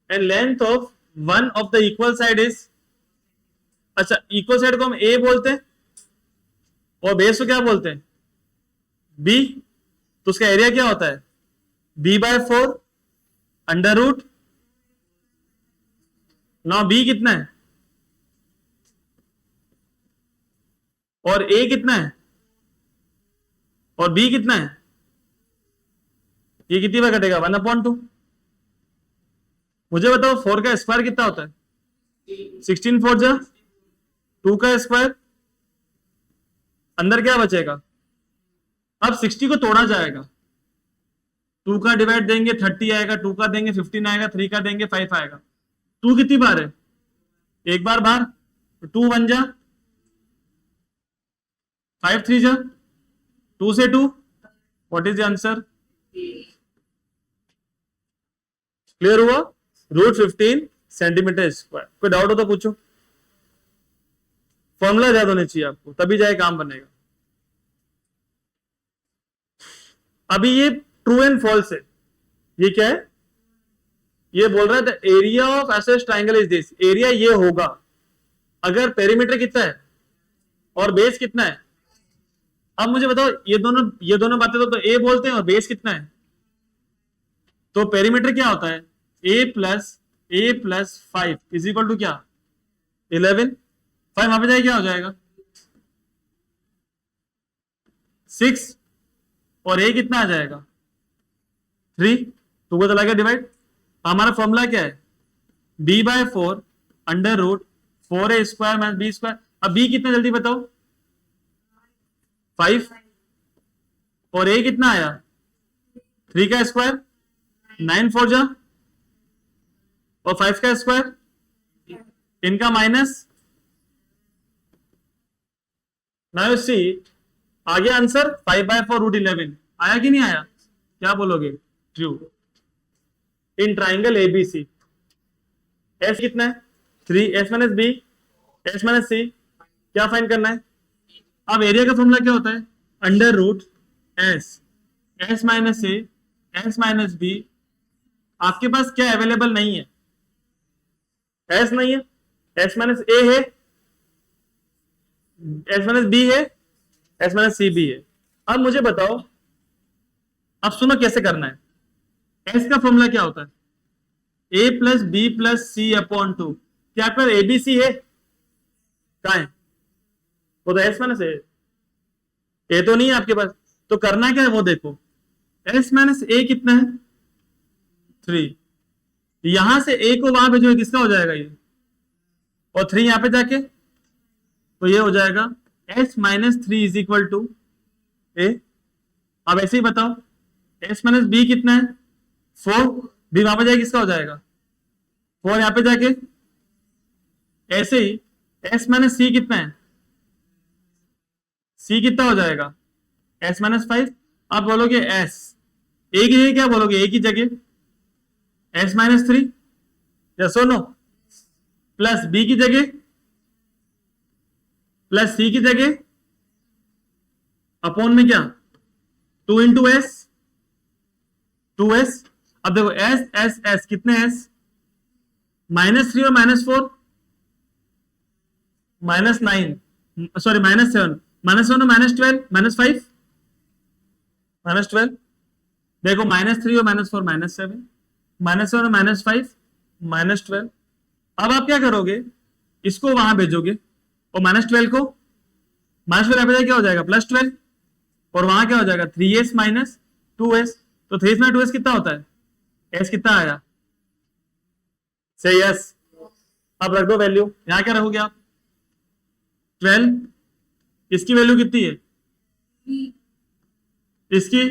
and length of one of the equal side is, अच्छा इक्वल साइड को हम ए बोलते हैं और बेस को क्या बोलते हैं बी, तो उसका एरिया क्या होता है b/4 √, नाउ बी कितना है और ए कितना है और बी कितना है, ये कितनी बार कटेगा 1/2। मुझे बताओ 4 का स्क्वायर कितना होता है 16 4 जा 2 का स्क्वायर, अंदर क्या बचेगा? अब 60 को तोड़ा जाएगा, 2 का डिवाइड देंगे 30 आएगा, 2 का देंगे 15 आएगा, 3 का देंगे 5 आएगा। 2 कितनी बार है? एक बार बाहर, 2 1 जा, 5 3 जा, 2 से 2, what is the answer? Clear हुआ? √15 सेंटीमीटर स्क्वायर। कोई डाउट हो तो पूछो। फॉर्मूला याद होने चाहिए आपको, तभी जाए काम बनेगा। अभी ये ट्रू एंड फॉल्स है। ये क्या है? ये बोल रहा है the area of SS triangle is this. Area ये होगा अगर पेरीमीटर कितना है और बेस कितना है। अब मुझे बताओ, ये दोनों बातें तो ए बोलते हैं और बेस कितना है, तो पेरीमीटर क्या होता है? a plus 5 is equal to क्या? 11। 5 वहां पे जाए क्या हो जाएगा? 6 और a कितना आ जाएगा? 3। 2 को चला गया डिवाइड। हमारा फॉर्मूला क्या है? b/4 √4a square minus b square. अब b कितना जल्दी बताओ? 5 और a कितना आया? 3 का स्क्वायर, 9 4 जा, और 5 का स्क्वायर, इनका माइनस। नाउ सी, आ गया आंसर 5/4 √11। आया कि नहीं आया? क्या बोलोगे? True. In triangle ABC s कितना है? 3, s minus b, s minus c, क्या फाइंड करना है? अब एरिया का फॉर्मूला क्या होता है? √s माइनस ए, s माइनस बी। आपके पास क्या अवेलेबल नहीं है? s नहीं है, s माइनस ए है, s माइनस बी है, s माइनस सी भी है। अब मुझे बताओ, अब सुनो कैसे करना है। s का फॉर्मूला क्या होता है? a plus B plus C upon 2। क्या आपके पास एबीसी है? कहाँ है वो? तो s माइनस ए तो नहीं है आपके पास। तो करना क्या है वो देखो। s माइनस ए कितना है? 3। यहां से a को वहां भेजोगे, किसका हो जाएगा ये? और 3 यहां पे जाके, तो ये हो जाएगा s minus 3 is equal to a. अब ऐसे ही बताओ, s माइनस बी कितना है? 4। बी वहां पे जाके किसका हो जाएगा? 4 यहां पे जाके। ऐसे ही s माइनस सी कितना है? c कितना हो जाएगा? s minus 5। आप बोलोगे s, a की जगह क्या बोलोगे? a की जगह s माइनस 3, यस और नो? प्लस b की जगह, प्लस c की जगह, अपॉन में क्या? 2 इंटू s, 2s। अब देखो s कितने s? -3 और -4, -9, सॉरी -7, -7 और -12, -5, -12। देखो -3 और -4 -7, -7 और -5 -12। अब आप क्या करोगे? इसको वहां भेजोगे और -12 को, -12 यहाँ पे क्या हो जाएगा? +12, और वहां क्या हो जाएगा? 3s minus 2s। तो 3s माइनस 2s कितना होता है? s कितना आया? से यस। अब रख दो वैल्यू। यहां क्या रखोगे आप? 12। इसकी वैल्यू कितनी है? इसकी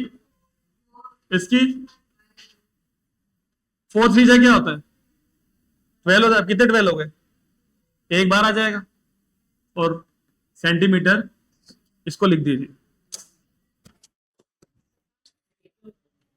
4 3 क्या होता है? 12 होता है। कितने 12 हो गए? एक बार आ जाएगा। और सेंटीमीटर इसको लिख दीजिए।